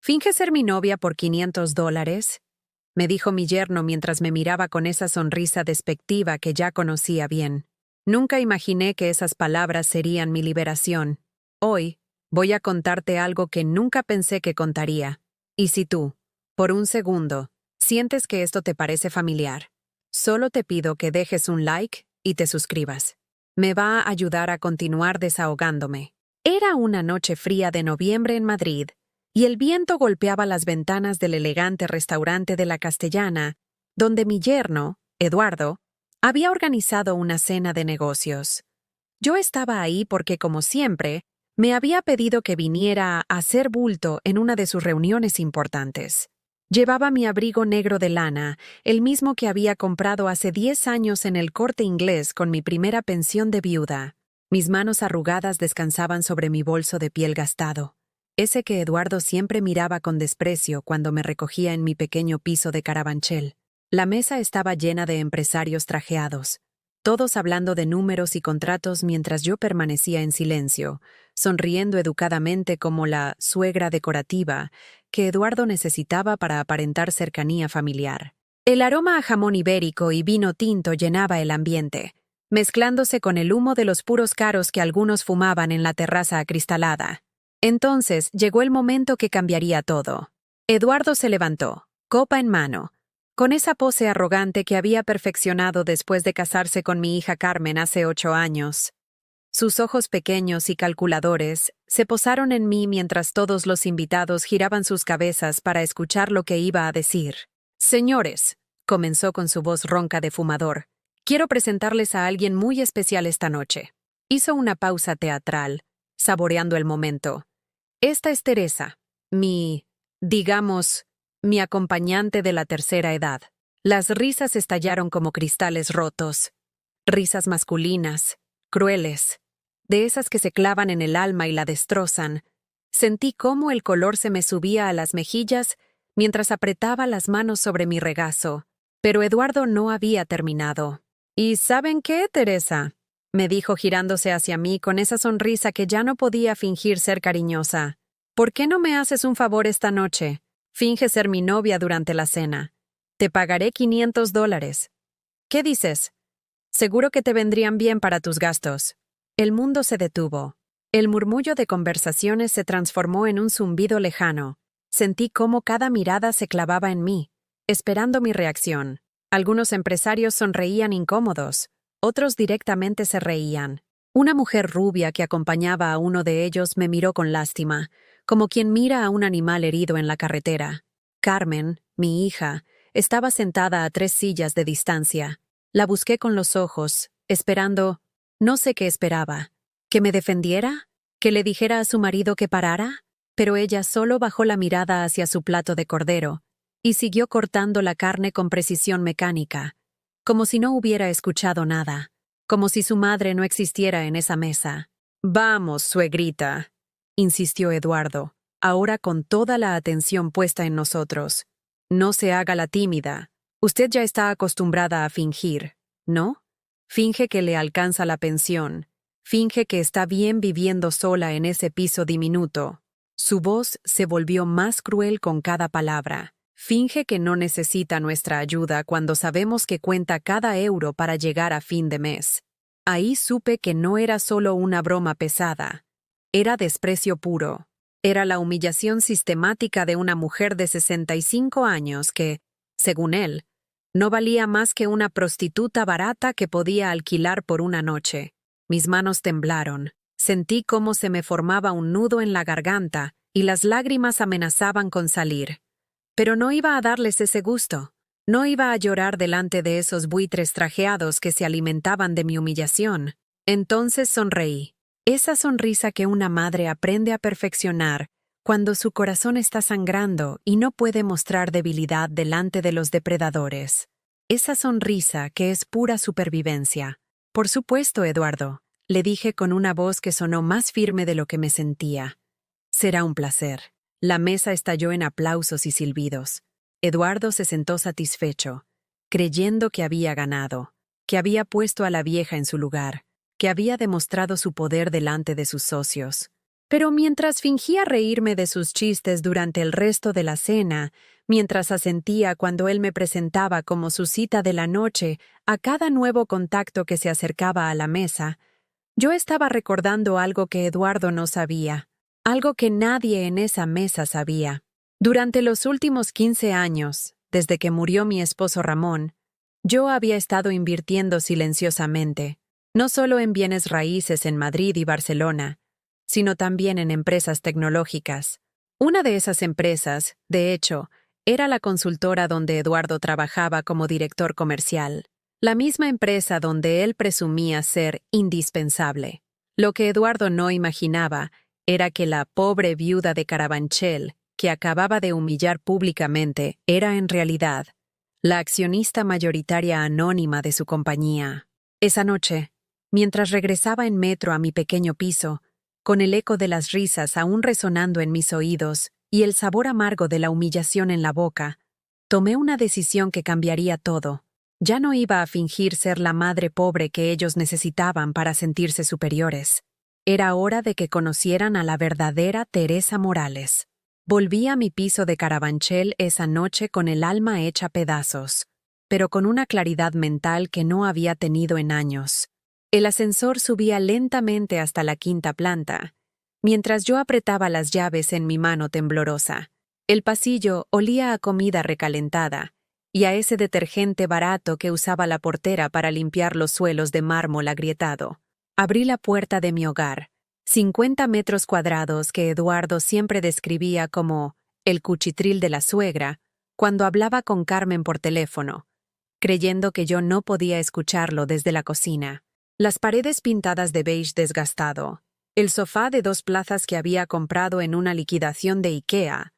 ¿Finge ser mi novia por $500? Me dijo mi yerno mientras me miraba con esa sonrisa despectiva que ya conocía bien. Nunca imaginé que esas palabras serían mi liberación. Hoy, voy a contarte algo que nunca pensé que contaría. Y si tú, por un segundo, sientes que esto te parece familiar, solo te pido que dejes un like y te suscribas. Me va a ayudar a continuar desahogándome. Era una noche fría de noviembre en Madrid, y el viento golpeaba las ventanas del elegante restaurante de La Castellana, donde mi yerno, Eduardo, había organizado una cena de negocios. Yo estaba ahí porque, como siempre, me había pedido que viniera a hacer bulto en una de sus reuniones importantes. Llevaba mi abrigo negro de lana, el mismo que había comprado hace 10 años en el Corte Inglés con mi primera pensión de viuda. Mis manos arrugadas descansaban sobre mi bolso de piel gastado, ese que Eduardo siempre miraba con desprecio cuando me recogía en mi pequeño piso de Carabanchel. La mesa estaba llena de empresarios trajeados, todos hablando de números y contratos mientras yo permanecía en silencio, sonriendo educadamente como la suegra decorativa que Eduardo necesitaba para aparentar cercanía familiar. El aroma a jamón ibérico y vino tinto llenaba el ambiente, mezclándose con el humo de los puros caros que algunos fumaban en la terraza acristalada. Entonces llegó el momento que cambiaría todo. Eduardo se levantó, copa en mano, con esa pose arrogante que había perfeccionado después de casarse con mi hija Carmen hace 8 años. Sus ojos pequeños y calculadores se posaron en mí mientras todos los invitados giraban sus cabezas para escuchar lo que iba a decir. «Señores», comenzó con su voz ronca de fumador, «quiero presentarles a alguien muy especial esta noche». Hizo una pausa teatral, saboreando el momento. «Esta es Teresa, mi acompañante de la tercera edad». Las risas estallaron como cristales rotos. Risas masculinas, crueles, de esas que se clavan en el alma y la destrozan. Sentí cómo el color se me subía a las mejillas mientras apretaba las manos sobre mi regazo. Pero Eduardo no había terminado. «¿Y saben qué, Teresa?», me dijo girándose hacia mí con esa sonrisa que ya no podía fingir ser cariñosa. «¿Por qué no me haces un favor esta noche? Finge ser mi novia durante la cena. Te pagaré $500. ¿Qué dices? Seguro que te vendrían bien para tus gastos». El mundo se detuvo. El murmullo de conversaciones se transformó en un zumbido lejano. Sentí cómo cada mirada se clavaba en mí, esperando mi reacción. Algunos empresarios sonreían incómodos, otros directamente se reían. Una mujer rubia que acompañaba a uno de ellos me miró con lástima, como quien mira a un animal herido en la carretera. Carmen, mi hija, estaba sentada a 3 sillas de distancia. La busqué con los ojos, esperando, no sé qué esperaba. ¿Que me defendiera? ¿Que le dijera a su marido que parara? Pero ella solo bajó la mirada hacia su plato de cordero y siguió cortando la carne con precisión mecánica, como si no hubiera escuchado nada, como si su madre no existiera en esa mesa. «Vamos, suegrita», insistió Eduardo, ahora con toda la atención puesta en nosotros. «No se haga la tímida. Usted ya está acostumbrada a fingir, ¿no? Finge que le alcanza la pensión. Finge que está bien viviendo sola en ese piso diminuto». Su voz se volvió más cruel con cada palabra. «Finge que no necesita nuestra ayuda cuando sabemos que cuenta cada euro para llegar a fin de mes». Ahí supe que no era solo una broma pesada. Era desprecio puro. Era la humillación sistemática de una mujer de 65 años que, según él, no valía más que una prostituta barata que podía alquilar por una noche. Mis manos temblaron. Sentí cómo se me formaba un nudo en la garganta y las lágrimas amenazaban con salir. Pero no iba a darles ese gusto. No iba a llorar delante de esos buitres trajeados que se alimentaban de mi humillación. Entonces sonreí. Esa sonrisa que una madre aprende a perfeccionar cuando su corazón está sangrando y no puede mostrar debilidad delante de los depredadores. Esa sonrisa que es pura supervivencia. «Por supuesto, Eduardo», le dije con una voz que sonó más firme de lo que me sentía. «Será un placer». La mesa estalló en aplausos y silbidos. Eduardo se sentó satisfecho, creyendo que había ganado, que había puesto a la vieja en su lugar, que había demostrado su poder delante de sus socios. Pero mientras fingía reírme de sus chistes durante el resto de la cena, mientras asentía cuando él me presentaba como su cita de la noche a cada nuevo contacto que se acercaba a la mesa, yo estaba recordando algo que Eduardo no sabía, algo que nadie en esa mesa sabía. Durante los últimos 15 años, desde que murió mi esposo Ramón, yo había estado invirtiendo silenciosamente, no solo en bienes raíces en Madrid y Barcelona, sino también en empresas tecnológicas. Una de esas empresas, de hecho, era la consultora donde Eduardo trabajaba como director comercial, la misma empresa donde él presumía ser indispensable. Lo que Eduardo no imaginaba era que la pobre viuda de Carabanchel, que acababa de humillar públicamente, era en realidad la accionista mayoritaria anónima de su compañía. Esa noche, mientras regresaba en metro a mi pequeño piso, con el eco de las risas aún resonando en mis oídos y el sabor amargo de la humillación en la boca, tomé una decisión que cambiaría todo. Ya no iba a fingir ser la madre pobre que ellos necesitaban para sentirse superiores. Era hora de que conocieran a la verdadera Teresa Morales. Volví a mi piso de Carabanchel esa noche con el alma hecha pedazos, pero con una claridad mental que no había tenido en años. El ascensor subía lentamente hasta la 5ª planta, mientras yo apretaba las llaves en mi mano temblorosa. El pasillo olía a comida recalentada y a ese detergente barato que usaba la portera para limpiar los suelos de mármol agrietado. Abrí la puerta de mi hogar, 50 metros cuadrados que Eduardo siempre describía como el cuchitril de la suegra cuando hablaba con Carmen por teléfono, creyendo que yo no podía escucharlo desde la cocina. Las paredes pintadas de beige desgastado, el sofá de 2 plazas que había comprado en una liquidación de IKEA,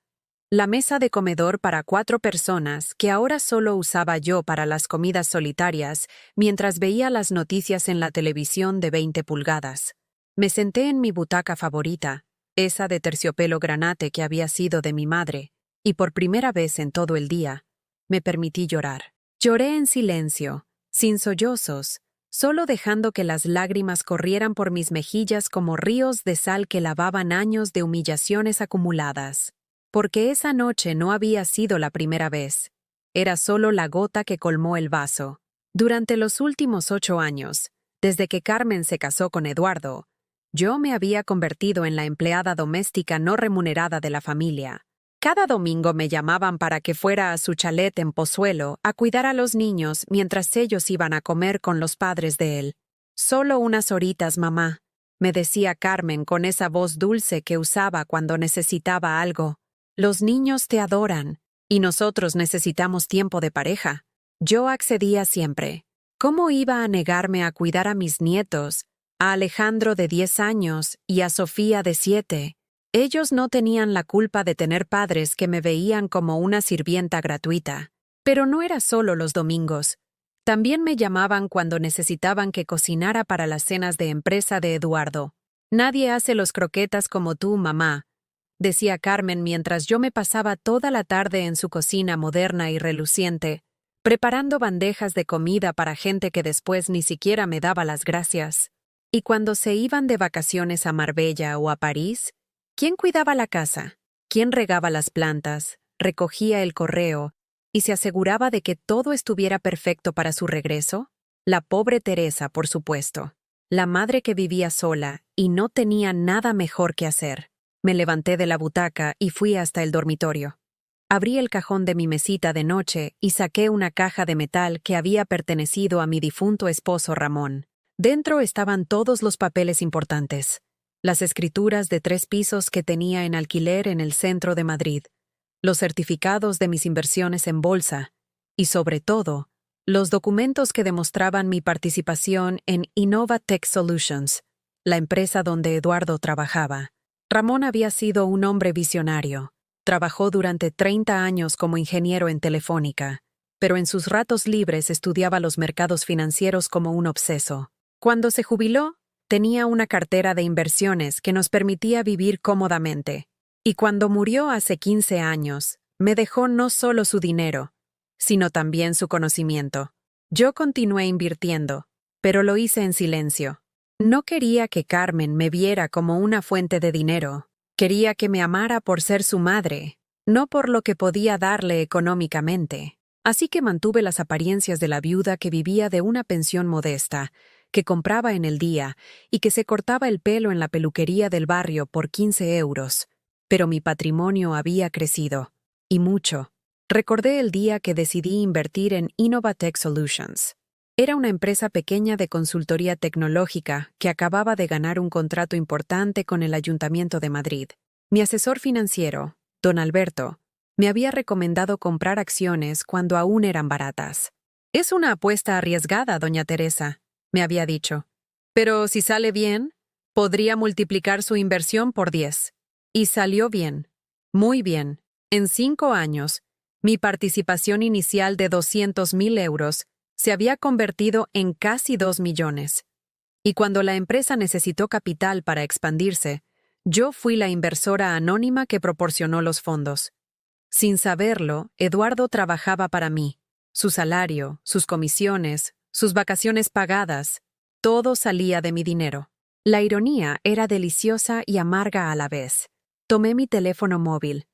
la mesa de comedor para 4 personas que ahora solo usaba yo para las comidas solitarias mientras veía las noticias en la televisión de 20 pulgadas. Me senté en mi butaca favorita, esa de terciopelo granate que había sido de mi madre, y por primera vez en todo el día, me permití llorar. Lloré en silencio, sin sollozos, solo dejando que las lágrimas corrieran por mis mejillas como ríos de sal que lavaban años de humillaciones acumuladas. Porque esa noche no había sido la primera vez. Era solo la gota que colmó el vaso. Durante los últimos 8 años, desde que Carmen se casó con Eduardo, yo me había convertido en la empleada doméstica no remunerada de la familia. Cada domingo me llamaban para que fuera a su chalet en Pozuelo a cuidar a los niños mientras ellos iban a comer con los padres de él. «Solo unas horitas, mamá», me decía Carmen con esa voz dulce que usaba cuando necesitaba algo. «Los niños te adoran, y nosotros necesitamos tiempo de pareja». Yo accedía siempre. ¿Cómo iba a negarme a cuidar a mis nietos, a Alejandro de 10 años y a Sofía de 7? Ellos no tenían la culpa de tener padres que me veían como una sirvienta gratuita. Pero no era solo los domingos. También me llamaban cuando necesitaban que cocinara para las cenas de empresa de Eduardo. «Nadie hace los croquetas como tú, mamá», decía Carmen mientras yo me pasaba toda la tarde en su cocina moderna y reluciente, preparando bandejas de comida para gente que después ni siquiera me daba las gracias. Y cuando se iban de vacaciones a Marbella o a París, ¿quién cuidaba la casa? ¿Quién regaba las plantas, recogía el correo y se aseguraba de que todo estuviera perfecto para su regreso? La pobre Teresa, por supuesto. La madre que vivía sola y no tenía nada mejor que hacer. Me levanté de la butaca y fui hasta el dormitorio. Abrí el cajón de mi mesita de noche y saqué una caja de metal que había pertenecido a mi difunto esposo Ramón. Dentro estaban todos los papeles importantes. Las escrituras de 3 pisos que tenía en alquiler en el centro de Madrid, los certificados de mis inversiones en bolsa y, sobre todo, los documentos que demostraban mi participación en Innova Tech Solutions, la empresa donde Eduardo trabajaba. Ramón había sido un hombre visionario. Trabajó durante 30 años como ingeniero en Telefónica, pero en sus ratos libres estudiaba los mercados financieros como un obseso. Cuando se jubiló, tenía una cartera de inversiones que nos permitía vivir cómodamente. Y cuando murió hace 15 años, me dejó no solo su dinero, sino también su conocimiento. Yo continué invirtiendo, pero lo hice en silencio. No quería que Carmen me viera como una fuente de dinero. Quería que me amara por ser su madre, no por lo que podía darle económicamente. Así que mantuve las apariencias de la viuda que vivía de una pensión modesta, que compraba en el día y que se cortaba el pelo en la peluquería del barrio por 15 euros. Pero mi patrimonio había crecido. Y mucho. Recordé el día que decidí invertir en Innovatech Solutions. Era una empresa pequeña de consultoría tecnológica que acababa de ganar un contrato importante con el Ayuntamiento de Madrid. Mi asesor financiero, don Alberto, me había recomendado comprar acciones cuando aún eran baratas. «Es una apuesta arriesgada, doña Teresa», me había dicho. «Pero si sale bien, podría multiplicar su inversión por 10». Y salió bien. Muy bien. En 5 años, mi participación inicial de 200.000 euros se había convertido en casi 2 millones. Y cuando la empresa necesitó capital para expandirse, yo fui la inversora anónima que proporcionó los fondos. Sin saberlo, Eduardo trabajaba para mí. Su salario, sus comisiones, sus vacaciones pagadas, todo salía de mi dinero. La ironía era deliciosa y amarga a la vez. Tomé mi teléfono móvil,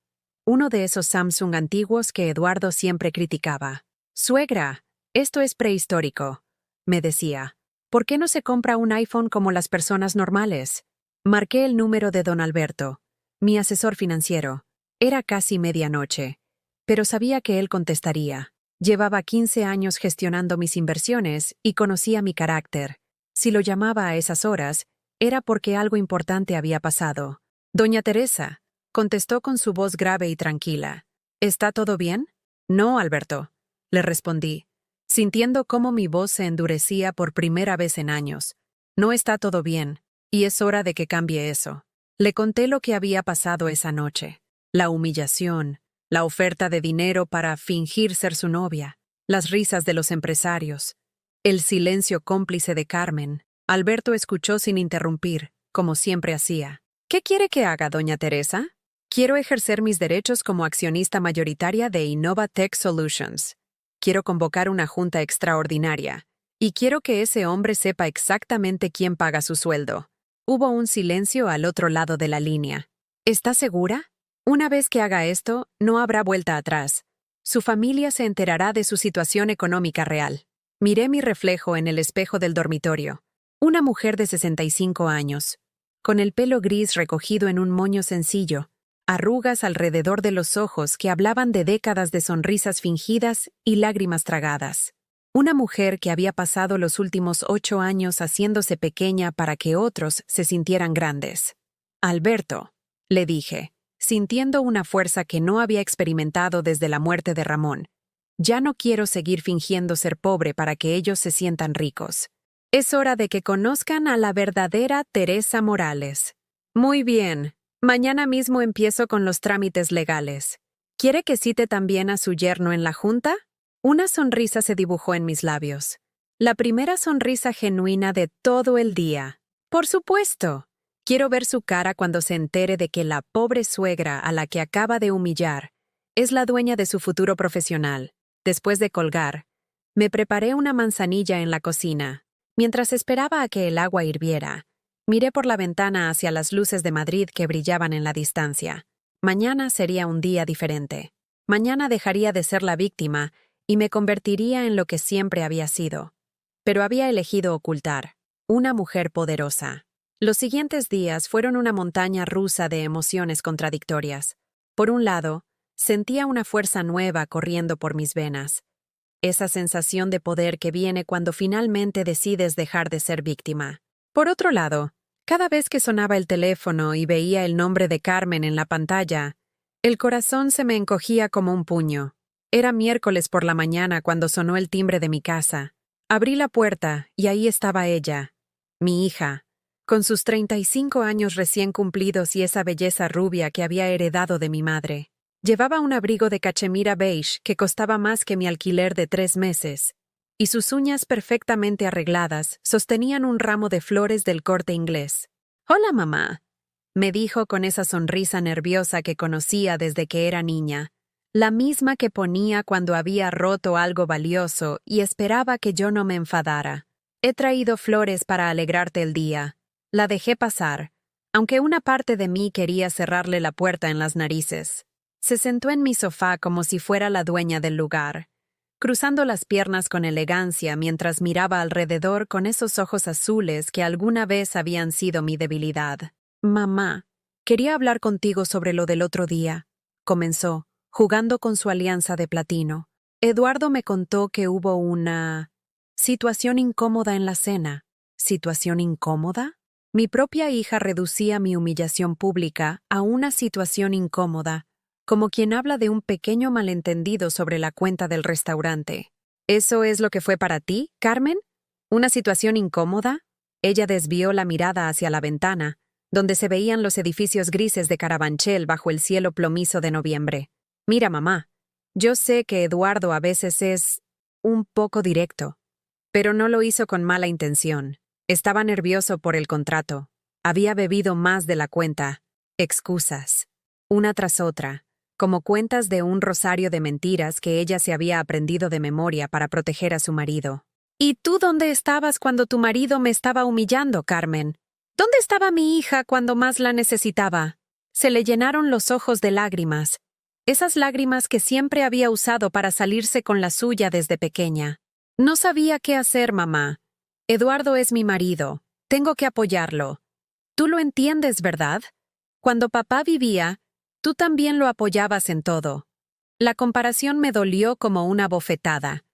uno de esos Samsung antiguos que Eduardo siempre criticaba. «Suegra, esto es prehistórico», me decía. «¿Por qué no se compra un iPhone como las personas normales?» Marqué el número de don Alberto, mi asesor financiero. Era casi medianoche, pero sabía que él contestaría. Llevaba 15 años gestionando mis inversiones y conocía mi carácter. Si lo llamaba a esas horas, era porque algo importante había pasado. «Doña Teresa», contestó con su voz grave y tranquila. «¿Está todo bien?» «No, Alberto», le respondí, sintiendo cómo mi voz se endurecía por primera vez en años. «No está todo bien, y es hora de que cambie eso». Le conté lo que había pasado esa noche. La humillación, la oferta de dinero para fingir ser su novia, las risas de los empresarios, el silencio cómplice de Carmen. Alberto escuchó sin interrumpir, como siempre hacía. «¿Qué quiere que haga, doña Teresa?» «Quiero ejercer mis derechos como accionista mayoritaria de Innovatech Solutions. Quiero convocar una junta extraordinaria. Y quiero que ese hombre sepa exactamente quién paga su sueldo». Hubo un silencio al otro lado de la línea. «¿Está segura? Una vez que haga esto, no habrá vuelta atrás. Su familia se enterará de su situación económica real». Miré mi reflejo en el espejo del dormitorio. Una mujer de 65 años, con el pelo gris recogido en un moño sencillo, arrugas alrededor de los ojos que hablaban de décadas de sonrisas fingidas y lágrimas tragadas. Una mujer que había pasado los últimos 8 años haciéndose pequeña para que otros se sintieran grandes. «Alberto», le dije, sintiendo una fuerza que no había experimentado desde la muerte de Ramón, «ya no quiero seguir fingiendo ser pobre para que ellos se sientan ricos. Es hora de que conozcan a la verdadera Teresa Morales». «Muy bien. Mañana mismo empiezo con los trámites legales. ¿Quiere que cite también a su yerno en la junta?» Una sonrisa se dibujó en mis labios. La primera sonrisa genuina de todo el día. «Por supuesto. Quiero ver su cara cuando se entere de que la pobre suegra a la que acaba de humillar es la dueña de su futuro profesional». Después de colgar, me preparé una manzanilla en la cocina. Mientras esperaba a que el agua hirviera, miré por la ventana hacia las luces de Madrid que brillaban en la distancia. Mañana sería un día diferente. Mañana dejaría de ser la víctima y me convertiría en lo que siempre había sido. Pero había elegido ocultar. Una mujer poderosa. Los siguientes días fueron una montaña rusa de emociones contradictorias. Por un lado, sentía una fuerza nueva corriendo por mis venas. Esa sensación de poder que viene cuando finalmente decides dejar de ser víctima. Por otro lado, cada vez que sonaba el teléfono y veía el nombre de Carmen en la pantalla, el corazón se me encogía como un puño. Era miércoles por la mañana cuando sonó el timbre de mi casa. Abrí la puerta y ahí estaba ella, mi hija, con sus 35 años recién cumplidos y esa belleza rubia que había heredado de mi madre. Llevaba un abrigo de cachemira beige que costaba más que mi alquiler de 3 meses, y sus uñas perfectamente arregladas sostenían un ramo de flores del Corte Inglés. «Hola, mamá», me dijo con esa sonrisa nerviosa que conocía desde que era niña, la misma que ponía cuando había roto algo valioso y esperaba que yo no me enfadara. He traído flores para alegrarte el día. La dejé pasar, aunque una parte de mí quería cerrarle la puerta en las narices. Se sentó en mi sofá como si fuera la dueña del lugar, cruzando las piernas con elegancia mientras miraba alrededor con esos ojos azules que alguna vez habían sido mi debilidad. Mamá, quería hablar contigo sobre lo del otro día, comenzó, jugando con su alianza de platino. Eduardo me contó que hubo una situación incómoda en la cena. ¿Situación incómoda? Mi propia hija reducía mi humillación pública a una situación incómoda, como quien habla de un pequeño malentendido sobre la cuenta del restaurante. ¿Eso es lo que fue para ti, Carmen? ¿Una situación incómoda? Ella desvió la mirada hacia la ventana, donde se veían los edificios grises de Carabanchel bajo el cielo plomizo de noviembre. Mira, mamá, yo sé que Eduardo a veces es un poco directo, pero no lo hizo con mala intención. Estaba nervioso por el contrato. Había bebido más de la cuenta. Excusas. Una tras otra, como cuentas de un rosario de mentiras que ella se había aprendido de memoria para proteger a su marido. ¿Y tú dónde estabas cuando tu marido me estaba humillando, Carmen? ¿Dónde estaba mi hija cuando más la necesitaba? Se le llenaron los ojos de lágrimas, esas lágrimas que siempre había usado para salirse con la suya desde pequeña. No sabía qué hacer, mamá. Eduardo es mi marido. Tengo que apoyarlo. Tú lo entiendes, ¿verdad? Cuando papá vivía, tú también lo apoyabas en todo. La comparación me dolió como una bofetada.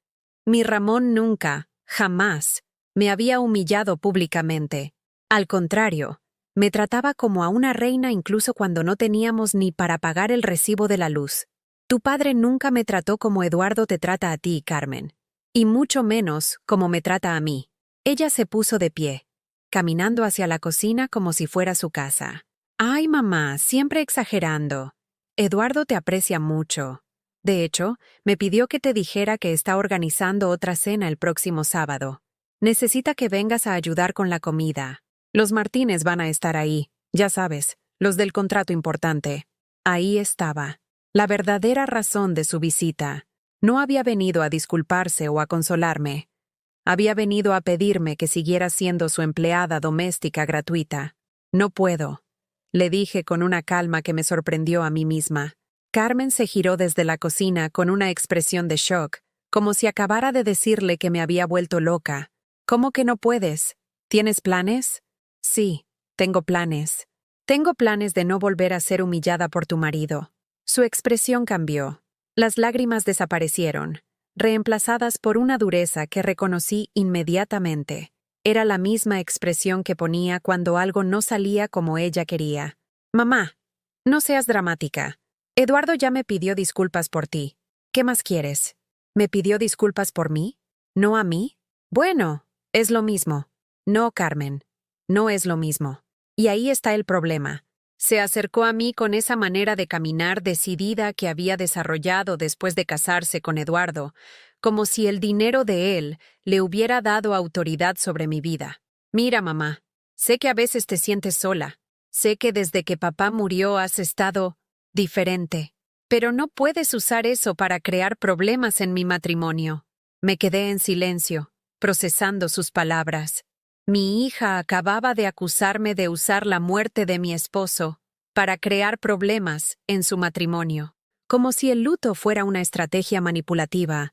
Mi Ramón nunca, jamás, me había humillado públicamente. Al contrario, me trataba como a una reina incluso cuando no teníamos ni para pagar el recibo de la luz. Tu padre nunca me trató como Eduardo te trata a ti, Carmen. Y mucho menos como me trata a mí. Ella se puso de pie, caminando hacia la cocina como si fuera su casa. Ay, mamá, siempre exagerando. Eduardo te aprecia mucho. De hecho, me pidió que te dijera que está organizando otra cena el próximo sábado. Necesita que vengas a ayudar con la comida. Los Martínez van a estar ahí, ya sabes, los del contrato importante. Ahí estaba, la verdadera razón de su visita. No había venido a disculparse o a consolarme. Había venido a pedirme que siguiera siendo su empleada doméstica gratuita. No puedo, le dije con una calma que me sorprendió a mí misma. Carmen se giró desde la cocina con una expresión de shock, como si acabara de decirle que me había vuelto loca. ¿Cómo que no puedes? ¿Tienes planes? Sí, tengo planes. Tengo planes de no volver a ser humillada por tu marido. Su expresión cambió. Las lágrimas desaparecieron, reemplazadas por una dureza que reconocí inmediatamente. Era la misma expresión que ponía cuando algo no salía como ella quería. Mamá, no seas dramática. Eduardo ya me pidió disculpas por ti. ¿Qué más quieres? ¿Me pidió disculpas por mí? ¿No a mí? Bueno, es lo mismo. No, Carmen. No es lo mismo. Y ahí está el problema. Se acercó a mí con esa manera de caminar decidida que había desarrollado después de casarse con Eduardo, como si el dinero de él le hubiera dado autoridad sobre mi vida. Mira, mamá, sé que a veces te sientes sola. Sé que desde que papá murió has estado diferente. Pero no puedes usar eso para crear problemas en mi matrimonio. Me quedé en silencio, procesando sus palabras. Mi hija acababa de acusarme de usar la muerte de mi esposo para crear problemas en su matrimonio, como si el luto fuera una estrategia manipulativa,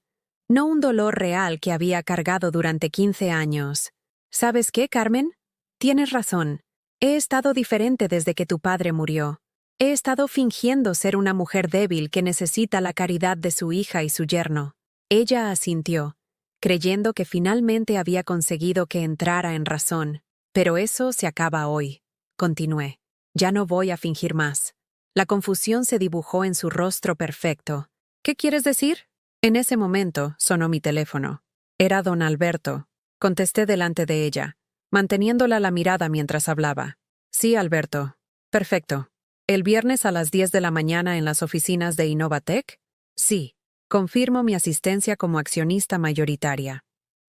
no un dolor real que había cargado durante 15 años. ¿Sabes qué, Carmen? Tienes razón. He estado diferente desde que tu padre murió. He estado fingiendo ser una mujer débil que necesita la caridad de su hija y su yerno. Ella asintió, creyendo que finalmente había conseguido que entrara en razón. Pero eso se acaba hoy. Continué. Ya no voy a fingir más. La confusión se dibujó en su rostro perfecto. ¿Qué quieres decir? En ese momento sonó mi teléfono. Era don Alberto. Contesté delante de ella, manteniéndola la mirada mientras hablaba. Sí, Alberto. Perfecto. ¿El viernes a las 10 de la mañana en las oficinas de Innovatec? Sí. Confirmo mi asistencia como accionista mayoritaria.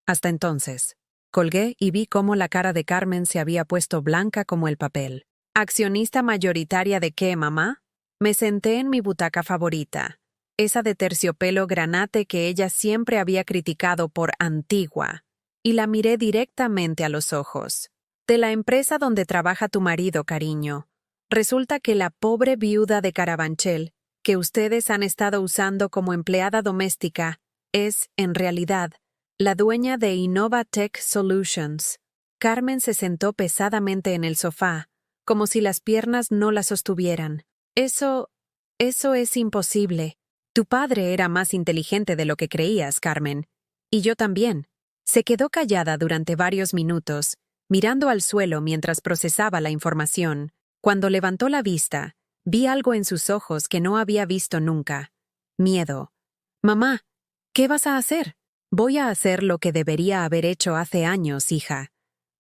Hasta entonces. Colgué y vi cómo la cara de Carmen se había puesto blanca como el papel. ¿Accionista mayoritaria de qué, mamá? Me senté en mi butaca favorita, esa de terciopelo granate que ella siempre había criticado por antigua. y la miré directamente a los ojos. De la empresa donde trabaja tu marido, cariño. Resulta que la pobre viuda de Carabanchel, que ustedes han estado usando como empleada doméstica, es, en realidad, la dueña de Innova Tech Solutions. Carmen se sentó pesadamente en el sofá, como si las piernas no la sostuvieran. Eso es imposible. Tu padre era más inteligente de lo que creías, Carmen. Y yo también. Se quedó callada durante varios minutos, mirando al suelo mientras procesaba la información. Cuando levantó la vista, vi algo en sus ojos que no había visto nunca. Miedo. Mamá, ¿qué vas a hacer? Voy a hacer lo que debería haber hecho hace años, hija.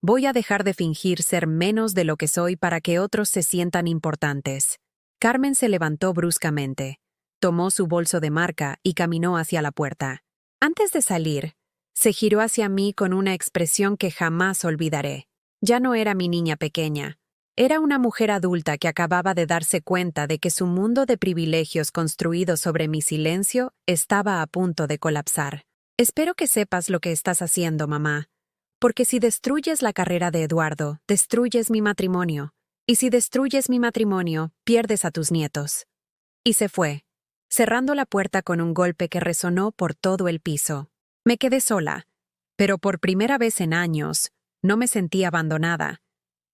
Voy a dejar de fingir ser menos de lo que soy para que otros se sientan importantes. Carmen se levantó bruscamente, tomó su bolso de marca y caminó hacia la puerta. Antes de salir, se giró hacia mí con una expresión que jamás olvidaré. Ya no era mi niña pequeña. Era una mujer adulta que acababa de darse cuenta de que su mundo de privilegios construido sobre mi silencio estaba a punto de colapsar. Espero que sepas lo que estás haciendo, mamá. Porque si destruyes la carrera de Eduardo, destruyes mi matrimonio. Y si destruyes mi matrimonio, pierdes a tus nietos. Y se fue, cerrando la puerta con un golpe que resonó por todo el piso. Me quedé sola, pero por primera vez en años, no me sentí abandonada.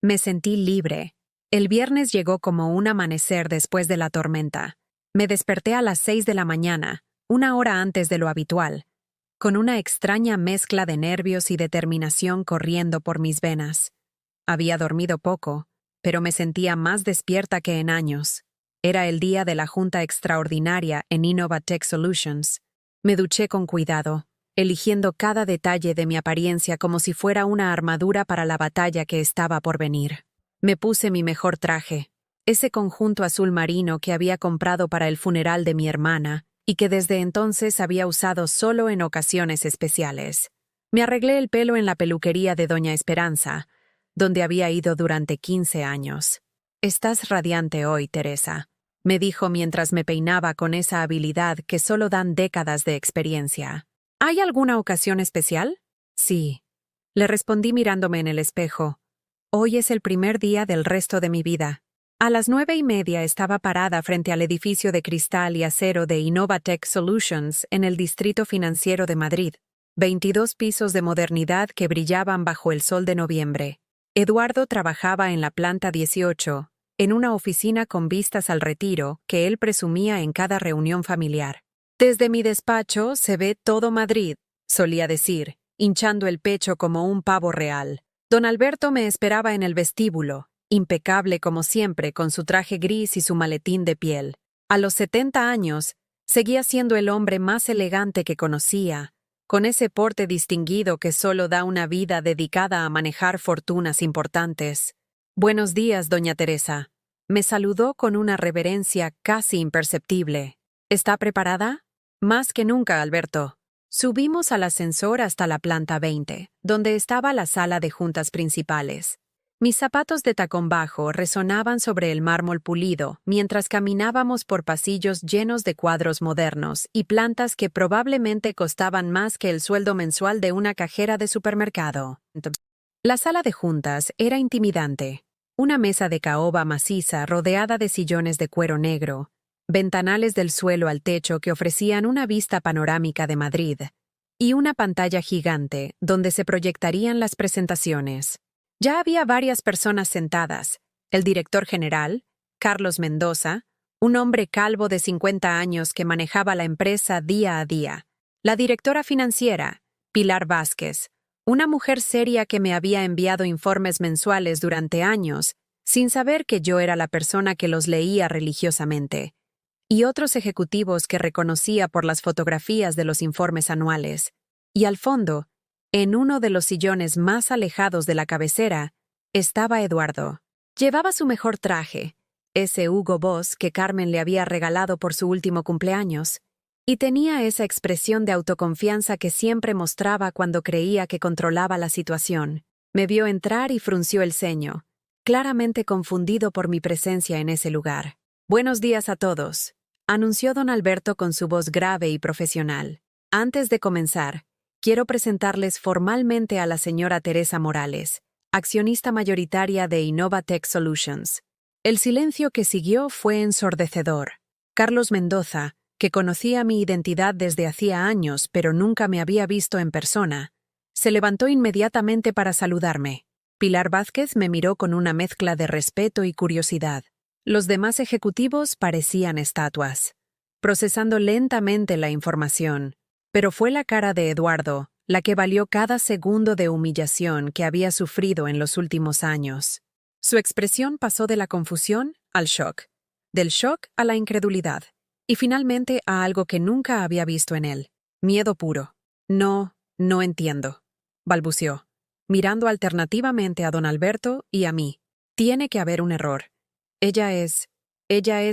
Me sentí libre. El viernes llegó como un amanecer después de la tormenta. Me desperté a las 6 de la mañana, una hora antes de lo habitual, con una extraña mezcla de nervios y determinación corriendo por mis venas. Había dormido poco, pero me sentía más despierta que en años. Era el día de la junta extraordinaria en Innova Tech Solutions. Me duché con cuidado, eligiendo cada detalle de mi apariencia como si fuera una armadura para la batalla que estaba por venir. Me puse mi mejor traje, ese conjunto azul marino que había comprado para el funeral de mi hermana y que desde entonces había usado solo en ocasiones especiales. Me arreglé el pelo en la peluquería de Doña Esperanza, donde había ido durante 15 años. «Estás radiante hoy, Teresa», me dijo mientras me peinaba con esa habilidad que solo dan décadas de experiencia. «¿Hay alguna ocasión especial?» «Sí», le respondí mirándome en el espejo. «Hoy es el primer día del resto de mi vida». A las 9:30 estaba parada frente al edificio de cristal y acero de Innova Tech Solutions en el Distrito Financiero de Madrid. 22 pisos de modernidad que brillaban bajo el sol de noviembre. Eduardo trabajaba en la planta 18, en una oficina con vistas al retiro que él presumía en cada reunión familiar. «Desde mi despacho se ve todo Madrid», solía decir, hinchando el pecho como un pavo real. Don Alberto me esperaba en el vestíbulo, impecable como siempre con su traje gris y su maletín de piel. A los 70 años, seguía siendo el hombre más elegante que conocía, con ese porte distinguido que solo da una vida dedicada a manejar fortunas importantes. «Buenos días, doña Teresa». Me saludó con una reverencia casi imperceptible. «¿Está preparada?» «Más que nunca, Alberto». Subimos al ascensor hasta la planta 20, donde estaba la sala de juntas principales. Mis zapatos de tacón bajo resonaban sobre el mármol pulido mientras caminábamos por pasillos llenos de cuadros modernos y plantas que probablemente costaban más que el sueldo mensual de una cajera de supermercado. La sala de juntas era intimidante. Una mesa de caoba maciza rodeada de sillones de cuero negro, ventanales del suelo al techo que ofrecían una vista panorámica de Madrid, y una pantalla gigante donde se proyectarían las presentaciones. Ya había varias personas sentadas: el director general, Carlos Mendoza, un hombre calvo de 50 años que manejaba la empresa día a día; la directora financiera, Pilar Vázquez, una mujer seria que me había enviado informes mensuales durante años, sin saber que yo era la persona que los leía religiosamente; y otros ejecutivos que reconocía por las fotografías de los informes anuales. Y al fondo, en uno de los sillones más alejados de la cabecera, estaba Eduardo. Llevaba su mejor traje, ese Hugo Boss que Carmen le había regalado por su último cumpleaños, y tenía esa expresión de autoconfianza que siempre mostraba cuando creía que controlaba la situación. Me vio entrar y frunció el ceño, claramente confundido por mi presencia en ese lugar. «Buenos días a todos», anunció don Alberto con su voz grave y profesional. «Antes de comenzar, quiero presentarles formalmente a la señora Teresa Morales, accionista mayoritaria de Innovatech Solutions. El silencio que siguió fue ensordecedor. Carlos Mendoza, que conocía mi identidad desde hacía años pero nunca me había visto en persona, se levantó inmediatamente para saludarme. Pilar Vázquez me miró con una mezcla de respeto y curiosidad. Los demás ejecutivos parecían estatuas, procesando lentamente la información, pero fue la cara de Eduardo la que valió cada segundo de humillación que había sufrido en los últimos años. Su expresión pasó de la confusión al shock, del shock a la incredulidad, y finalmente a algo que nunca había visto en él: miedo puro. No entiendo, balbuceó, mirando alternativamente a don Alberto y a mí. Tiene que haber un error. Ella es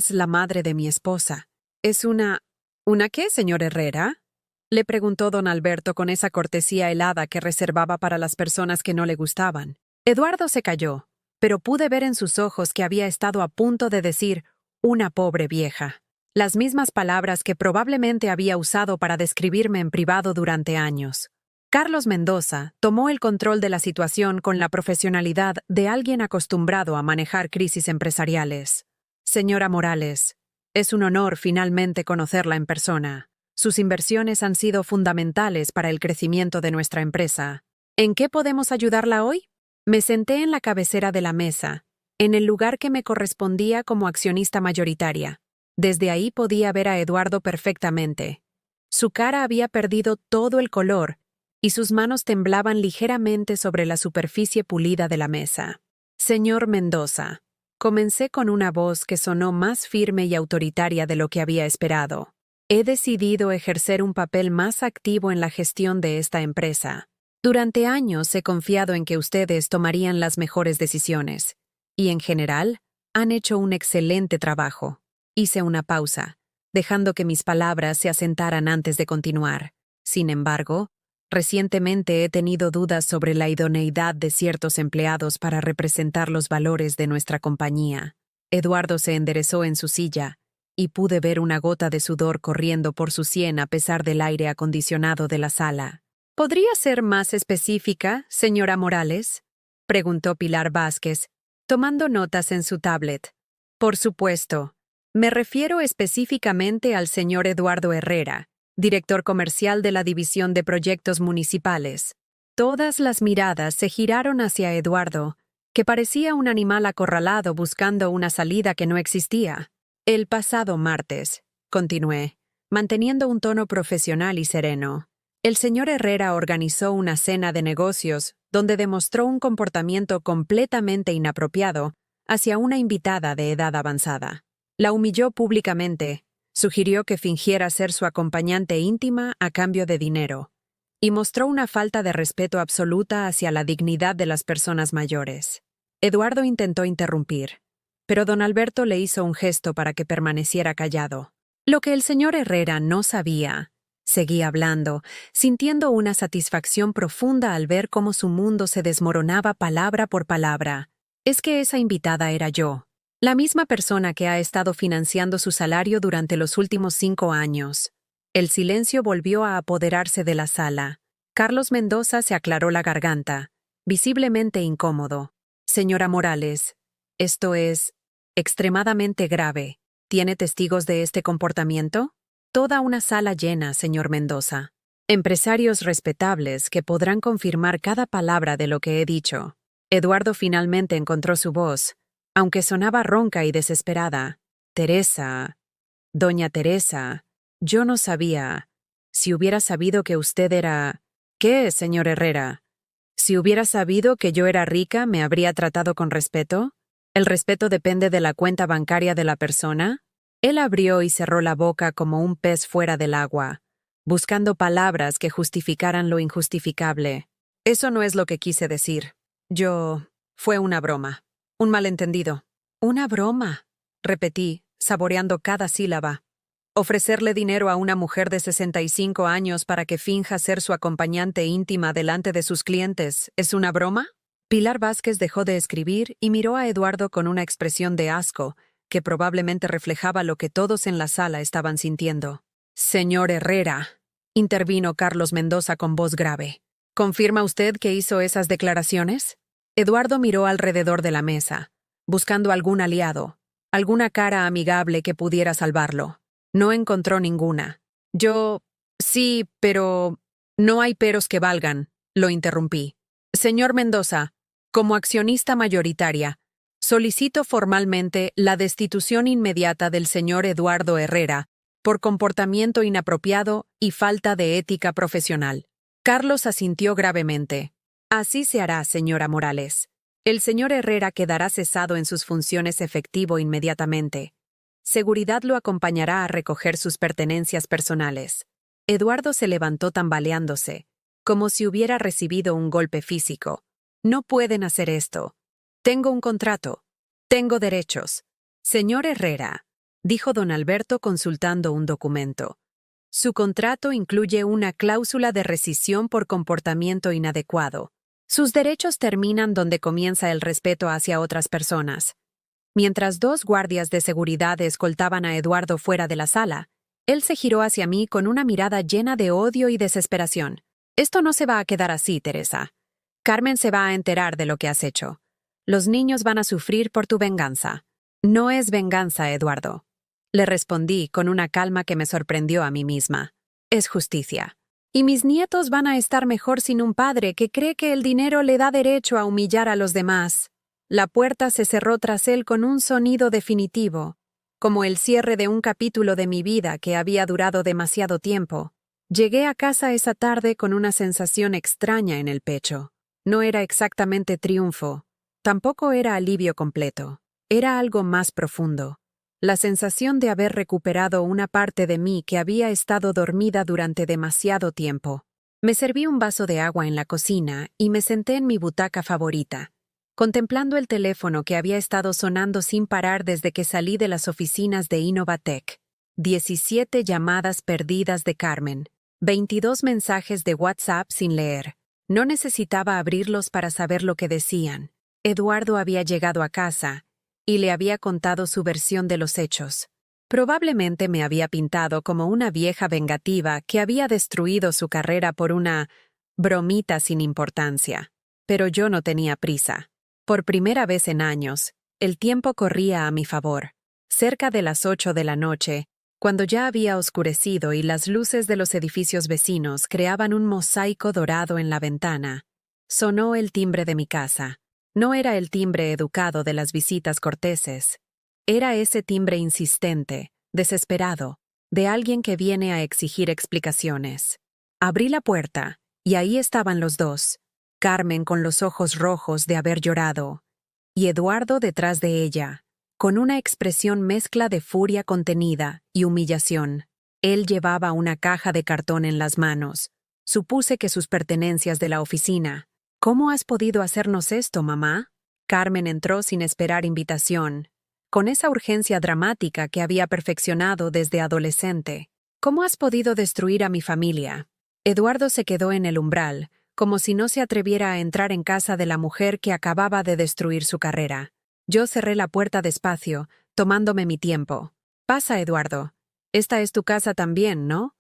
la madre de mi esposa. ¿Es ¿una qué, señor Herrera?, le preguntó don Alberto con esa cortesía helada que reservaba para las personas que no le gustaban. Eduardo se calló, pero pude ver en sus ojos que había estado a punto de decir «una pobre vieja», las mismas palabras que probablemente había usado para describirme en privado durante años. Carlos Mendoza tomó el control de la situación con la profesionalidad de alguien acostumbrado a manejar crisis empresariales. «Señora Morales, es un honor finalmente conocerla en persona. Sus inversiones han sido fundamentales para el crecimiento de nuestra empresa. ¿En qué podemos ayudarla hoy?». Me senté en la cabecera de la mesa, en el lugar que me correspondía como accionista mayoritaria. Desde ahí podía ver a Eduardo perfectamente. Su cara había perdido todo el color y sus manos temblaban ligeramente sobre la superficie pulida de la mesa. «Señor Mendoza», comencé con una voz que sonó más firme y autoritaria de lo que había esperado. «He decidido ejercer un papel más activo en la gestión de esta empresa. Durante años he confiado en que ustedes tomarían las mejores decisiones, y en general han hecho un excelente trabajo». Hice una pausa, dejando que mis palabras se asentaran antes de continuar. Sin embargo, recientemente he tenido dudas sobre la idoneidad de ciertos empleados para representar los valores de nuestra compañía. Eduardo se enderezó en su silla, y pude ver una gota de sudor corriendo por su sien a pesar del aire acondicionado de la sala. «¿Podría ser más específica, señora Morales?», preguntó Pilar Vázquez, tomando notas en su tablet. «Por supuesto. Me refiero específicamente al señor Eduardo Herrera, director comercial de la División de Proyectos Municipales». Todas las miradas se giraron hacia Eduardo, que parecía un animal acorralado buscando una salida que no existía. «El pasado martes», continué, manteniendo un tono profesional y sereno, «el señor Herrera organizó una cena de negocios donde demostró un comportamiento completamente inapropiado hacia una invitada de edad avanzada. La humilló públicamente, sugirió que fingiera ser su acompañante íntima a cambio de dinero, y mostró una falta de respeto absoluta hacia la dignidad de las personas mayores». Eduardo intentó interrumpir, pero don Alberto le hizo un gesto para que permaneciera callado. Lo que el señor Herrera no sabía, seguí hablando, sintiendo una satisfacción profunda al ver cómo su mundo se desmoronaba palabra por palabra, es que esa invitada era yo, la misma persona que ha estado financiando su salario durante los últimos 5 años. El silencio volvió a apoderarse de la sala. Carlos Mendoza se aclaró la garganta, visiblemente incómodo. «Señora Morales, esto es extremadamente grave. ¿Tiene testigos de este comportamiento?». «Toda una sala llena, señor Mendoza. Empresarios respetables que podrán confirmar cada palabra de lo que he dicho». Eduardo finalmente encontró su voz, aunque sonaba ronca y desesperada. «Teresa, doña Teresa, yo no sabía. Si hubiera sabido que usted era...». «¿Qué, señor Herrera? Si hubiera sabido que yo era rica, ¿me habría tratado con respeto? ¿El respeto depende de la cuenta bancaria de la persona?». Él abrió y cerró la boca como un pez fuera del agua, buscando palabras que justificaran lo injustificable. «Eso no es lo que quise decir. Fue una broma. Un malentendido». «Una broma», repetí, saboreando cada sílaba. «¿Ofrecerle dinero a una mujer de 65 años para que finja ser su acompañante íntima delante de sus clientes es una broma?». Pilar Vázquez dejó de escribir y miró a Eduardo con una expresión de asco que probablemente reflejaba lo que todos en la sala estaban sintiendo. «Señor Herrera», intervino Carlos Mendoza con voz grave. ¿Confirma usted que hizo esas declaraciones? Eduardo miró alrededor de la mesa, buscando algún aliado, alguna cara amigable que pudiera salvarlo. No encontró ninguna. Sí, pero... No hay peros que valgan, lo interrumpí. Señor Mendoza, como accionista mayoritaria, solicito formalmente la destitución inmediata del señor Eduardo Herrera por comportamiento inapropiado y falta de ética profesional. Carlos asintió gravemente. Así se hará, señora Morales. El señor Herrera quedará cesado en sus funciones efectivo inmediatamente. Seguridad lo acompañará a recoger sus pertenencias personales. Eduardo se levantó tambaleándose, como si hubiera recibido un golpe físico. No pueden hacer esto. Tengo un contrato. Tengo derechos. Señor Herrera, dijo don Alberto consultando un documento. Su contrato incluye una cláusula de rescisión por comportamiento inadecuado. Sus derechos terminan donde comienza el respeto hacia otras personas. Mientras dos guardias de seguridad escoltaban a Eduardo fuera de la sala, él se giró hacia mí con una mirada llena de odio y desesperación. Esto no se va a quedar así, Teresa. Carmen se va a enterar de lo que has hecho. Los niños van a sufrir por tu venganza. No es venganza, Eduardo. Le respondí con una calma que me sorprendió a mí misma. Es justicia. Y mis nietos van a estar mejor sin un padre que cree que el dinero le da derecho a humillar a los demás. La puerta se cerró tras él con un sonido definitivo, como el cierre de un capítulo de mi vida que había durado demasiado tiempo. Llegué a casa esa tarde con una sensación extraña en el pecho. No era exactamente triunfo, tampoco era alivio completo. Era algo más profundo. La sensación de haber recuperado una parte de mí que había estado dormida durante demasiado tiempo. Me serví un vaso de agua en la cocina y me senté en mi butaca favorita, contemplando el teléfono que había estado sonando sin parar desde que salí de las oficinas de Innovatec. 17 llamadas perdidas de Carmen, 22 mensajes de WhatsApp sin leer. No necesitaba abrirlos para saber lo que decían. Eduardo había llegado a casa y le había contado su versión de los hechos. Probablemente me había pintado como una vieja vengativa que había destruido su carrera por una bromita sin importancia. Pero yo no tenía prisa. Por primera vez en años, el tiempo corría a mi favor. Cerca de las 8 de la noche, cuando ya había oscurecido y las luces de los edificios vecinos creaban un mosaico dorado en la ventana, sonó el timbre de mi casa. No era el timbre educado de las visitas corteses. Era ese timbre insistente, desesperado, de alguien que viene a exigir explicaciones. Abrí la puerta, y ahí estaban los dos, Carmen con los ojos rojos de haber llorado, y Eduardo detrás de ella, con una expresión mezcla de furia contenida y humillación. Él llevaba una caja de cartón en las manos. Supuse que sus pertenencias de la oficina. ¿Cómo has podido hacernos esto, mamá? Carmen entró sin esperar invitación, con esa urgencia dramática que había perfeccionado desde adolescente. ¿Cómo has podido destruir a mi familia? Eduardo se quedó en el umbral, como si no se atreviera a entrar en casa de la mujer que acababa de destruir su carrera. Yo cerré la puerta despacio, tomándome mi tiempo. Pasa, Eduardo. Esta es tu casa también, ¿no?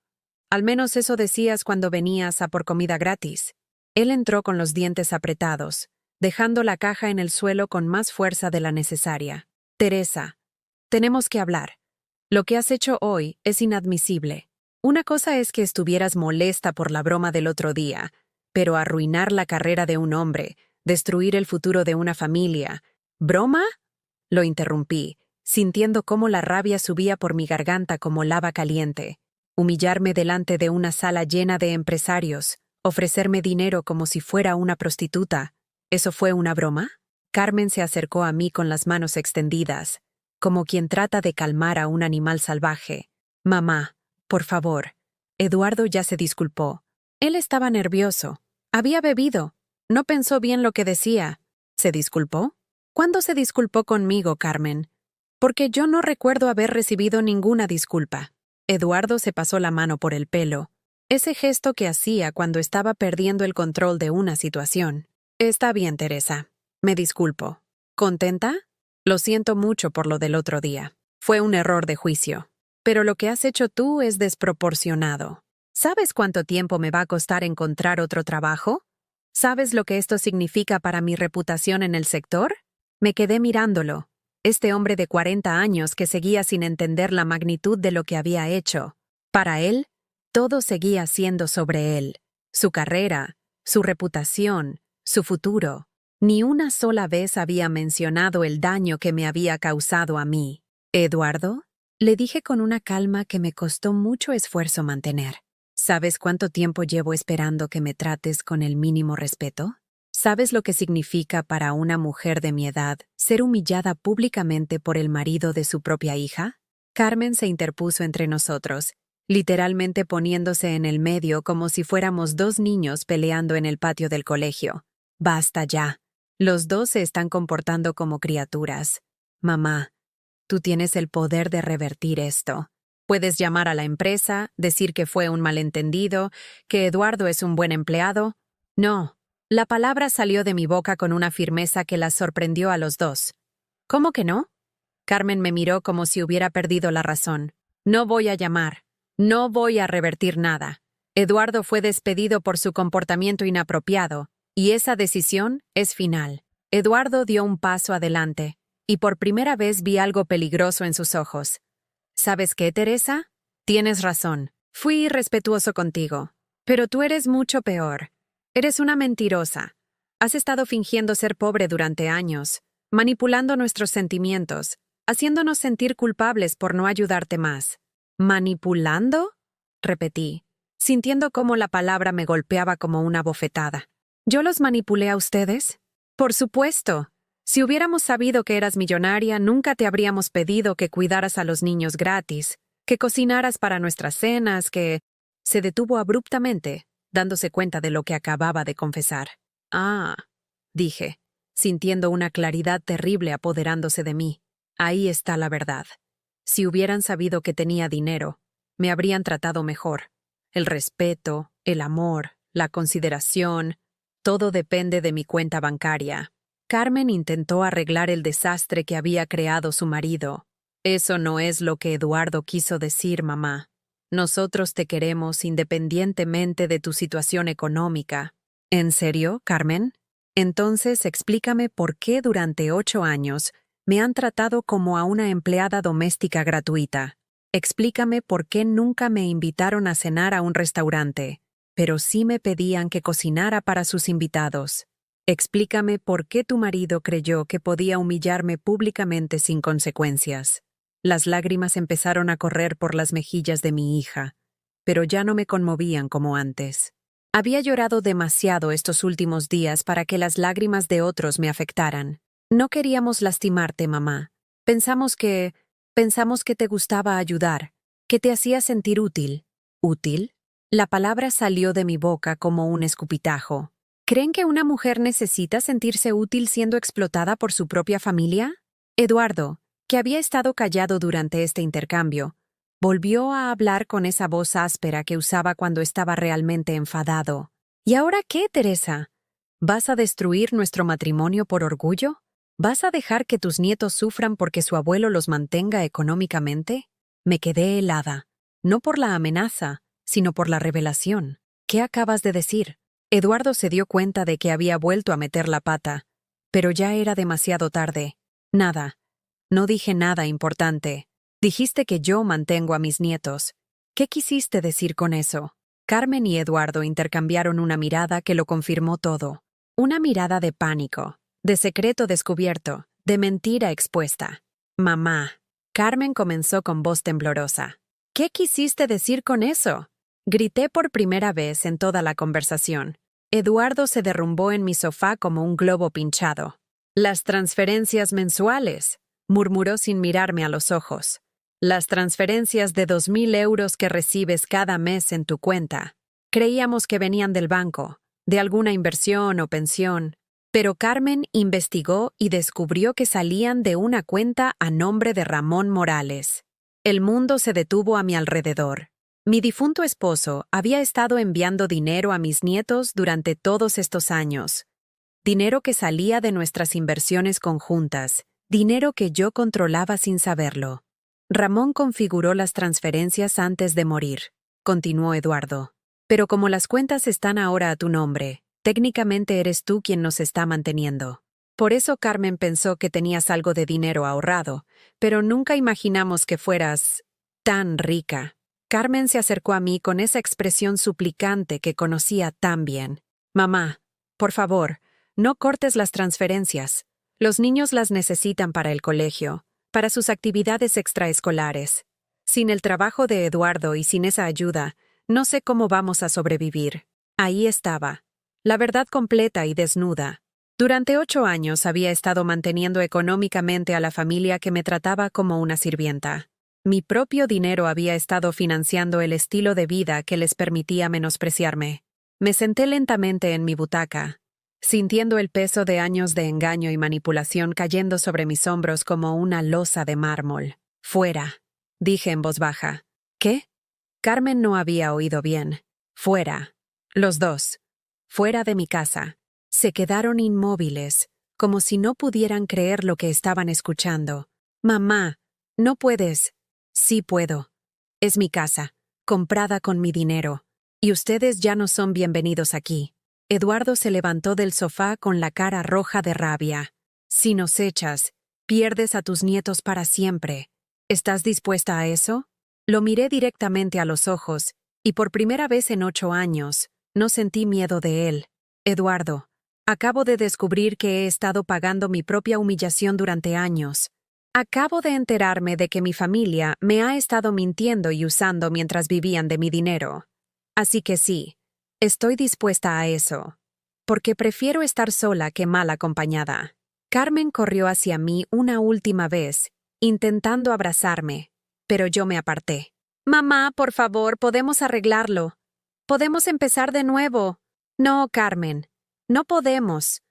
Al menos eso decías cuando venías a por comida gratis. Él entró con los dientes apretados, dejando la caja en el suelo con más fuerza de la necesaria. Teresa, tenemos que hablar. Lo que has hecho hoy es inadmisible. Una cosa es que estuvieras molesta por la broma del otro día, pero arruinar la carrera de un hombre, destruir el futuro de una familia. ¿Broma? Lo interrumpí, sintiendo cómo la rabia subía por mi garganta como lava caliente. Humillarme delante de una sala llena de empresarios, ofrecerme dinero como si fuera una prostituta. ¿Eso fue una broma? Carmen se acercó a mí con las manos extendidas, como quien trata de calmar a un animal salvaje. Mamá, por favor. Eduardo ya se disculpó. Él estaba nervioso. Había bebido. No pensó bien lo que decía. ¿Se disculpó? ¿Cuándo se disculpó conmigo, Carmen? Porque yo no recuerdo haber recibido ninguna disculpa. Eduardo se pasó la mano por el pelo. Ese gesto que hacía cuando estaba perdiendo el control de una situación. Está bien, Teresa. Me disculpo. ¿Contenta? Lo siento mucho por lo del otro día. Fue un error de juicio. Pero lo que has hecho tú es desproporcionado. ¿Sabes cuánto tiempo me va a costar encontrar otro trabajo? ¿Sabes lo que esto significa para mi reputación en el sector? Me quedé mirándolo. Este hombre de 40 años que seguía sin entender la magnitud de lo que había hecho. Para él, todo seguía siendo sobre él. Su carrera, su reputación, su futuro. Ni una sola vez había mencionado el daño que me había causado a mí. ¿Eduardo? Le dije con una calma que me costó mucho esfuerzo mantener. ¿Sabes cuánto tiempo llevo esperando que me trates con el mínimo respeto? ¿Sabes lo que significa para una mujer de mi edad ser humillada públicamente por el marido de su propia hija? Carmen se interpuso entre nosotros, literalmente poniéndose en el medio como si fuéramos dos niños peleando en el patio del colegio. Basta ya. Los dos se están comportando como criaturas. Mamá, tú tienes el poder de revertir esto. Puedes llamar a la empresa, decir que fue un malentendido, que Eduardo es un buen empleado. No. La palabra salió de mi boca con una firmeza que las sorprendió a los dos. ¿Cómo que no? Carmen me miró como si hubiera perdido la razón. No voy a llamar. No voy a revertir nada. Eduardo fue despedido por su comportamiento inapropiado, y esa decisión es final. Eduardo dio un paso adelante, y por primera vez vi algo peligroso en sus ojos. ¿Sabes qué, Teresa? Tienes razón. Fui irrespetuoso contigo. Pero tú eres mucho peor. Eres una mentirosa. Has estado fingiendo ser pobre durante años, manipulando nuestros sentimientos, haciéndonos sentir culpables por no ayudarte más. ¿Manipulando? Repetí, sintiendo cómo la palabra me golpeaba como una bofetada. ¿Yo los manipulé a ustedes? Por supuesto. Si hubiéramos sabido que eras millonaria, nunca te habríamos pedido que cuidaras a los niños gratis, que cocinaras para nuestras cenas, que... Se detuvo abruptamente, dándose cuenta de lo que acababa de confesar. Ah, dije, sintiendo una claridad terrible apoderándose de mí. Ahí está la verdad. Si hubieran sabido que tenía dinero, me habrían tratado mejor. El respeto, el amor, la consideración, todo depende de mi cuenta bancaria. Carmen intentó arreglar el desastre que había creado su marido. Eso no es lo que Eduardo quiso decir, mamá. Nosotros te queremos independientemente de tu situación económica. ¿En serio, Carmen? Entonces explícame por qué durante 8 años me han tratado como a una empleada doméstica gratuita. Explícame por qué nunca me invitaron a cenar a un restaurante, pero sí me pedían que cocinara para sus invitados. Explícame por qué tu marido creyó que podía humillarme públicamente sin consecuencias. Las lágrimas empezaron a correr por las mejillas de mi hija, pero ya no me conmovían como antes. Había llorado demasiado estos últimos días para que las lágrimas de otros me afectaran. No queríamos lastimarte, mamá. Pensamos que te gustaba ayudar, que te hacía sentir útil. ¿Útil? La palabra salió de mi boca como un escupitajo. ¿Creen que una mujer necesita sentirse útil siendo explotada por su propia familia? Eduardo, que había estado callado durante este intercambio, volvió a hablar con esa voz áspera que usaba cuando estaba realmente enfadado. ¿Y ahora qué, Teresa? ¿Vas a destruir nuestro matrimonio por orgullo? ¿Vas a dejar que tus nietos sufran porque su abuelo los mantenga económicamente? Me quedé helada, no por la amenaza, sino por la revelación. ¿Qué acabas de decir? Eduardo se dio cuenta de que había vuelto a meter la pata, pero ya era demasiado tarde. Nada. No dije nada importante. Dijiste que yo mantengo a mis nietos. ¿Qué quisiste decir con eso? Carmen y Eduardo intercambiaron una mirada que lo confirmó todo. Una mirada de pánico, de secreto descubierto, de mentira expuesta. Mamá. Carmen comenzó con voz temblorosa. ¿Qué quisiste decir con eso? Grité por primera vez en toda la conversación. Eduardo se derrumbó en mi sofá como un globo pinchado. Las transferencias mensuales, murmuró sin mirarme a los ojos. Las transferencias de 2.000 euros que recibes cada mes en tu cuenta. Creíamos que venían del banco, de alguna inversión o pensión, pero Carmen investigó y descubrió que salían de una cuenta a nombre de Ramón Morales. El mundo se detuvo a mi alrededor. Mi difunto esposo había estado enviando dinero a mis nietos durante todos estos años. Dinero que salía de nuestras inversiones conjuntas, dinero que yo controlaba sin saberlo. Ramón configuró las transferencias antes de morir. continuó Eduardo. Pero como las cuentas están ahora a tu nombre, técnicamente eres tú quien nos está manteniendo. Por eso Carmen pensó que tenías algo de dinero ahorrado, pero nunca imaginamos que fueras tan rica. Carmen se acercó a mí con esa expresión suplicante que conocía tan bien. Mamá, por favor, no cortes las transferencias. Los niños las necesitan para el colegio, para sus actividades extraescolares. Sin el trabajo de Eduardo y sin esa ayuda, no sé cómo vamos a sobrevivir. Ahí estaba, la verdad completa y desnuda. Durante 8 años había estado manteniendo económicamente a la familia que me trataba como una sirvienta. Mi propio dinero había estado financiando el estilo de vida que les permitía menospreciarme. Me senté lentamente en mi butaca, sintiendo el peso de años de engaño y manipulación cayendo sobre mis hombros como una losa de mármol. «Fuera», dije en voz baja. «¿Qué?» Carmen no había oído bien. «Fuera». Los dos. Fuera de mi casa. Se quedaron inmóviles, como si no pudieran creer lo que estaban escuchando. «Mamá, no puedes». «Sí puedo. Es mi casa, comprada con mi dinero. Y ustedes ya no son bienvenidos aquí». Eduardo se levantó del sofá con la cara roja de rabia. «Si nos echas, pierdes a tus nietos para siempre. ¿Estás dispuesta a eso?» Lo miré directamente a los ojos, y por primera vez en 8 años, no sentí miedo de él. «Eduardo, acabo de descubrir que he estado pagando mi propia humillación durante años. Acabo de enterarme de que mi familia me ha estado mintiendo y usando mientras vivían de mi dinero. Así que sí, estoy dispuesta a eso. Porque prefiero estar sola que mal acompañada». Carmen corrió hacia mí una última vez, intentando abrazarme, pero yo me aparté. «Mamá, por favor, podemos arreglarlo. Podemos empezar de nuevo». «No, Carmen, no podemos.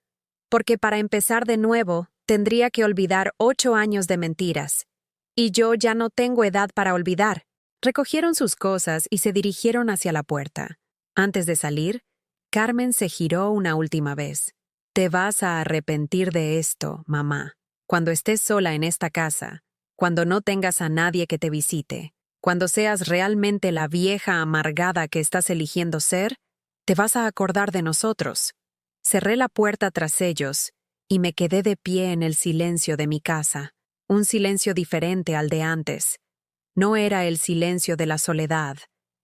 Porque para empezar de nuevo, tendría que olvidar 8 años de mentiras. Y yo ya no tengo edad para olvidar». Recogieron sus cosas y se dirigieron hacia la puerta. Antes de salir, Carmen se giró una última vez. «Te vas a arrepentir de esto, mamá. Cuando estés sola en esta casa, cuando no tengas a nadie que te visite, cuando seas realmente la vieja amargada que estás eligiendo ser, te vas a acordar de nosotros». Cerré la puerta tras ellos y me quedé de pie en el silencio de mi casa, un silencio diferente al de antes. No era el silencio de la soledad,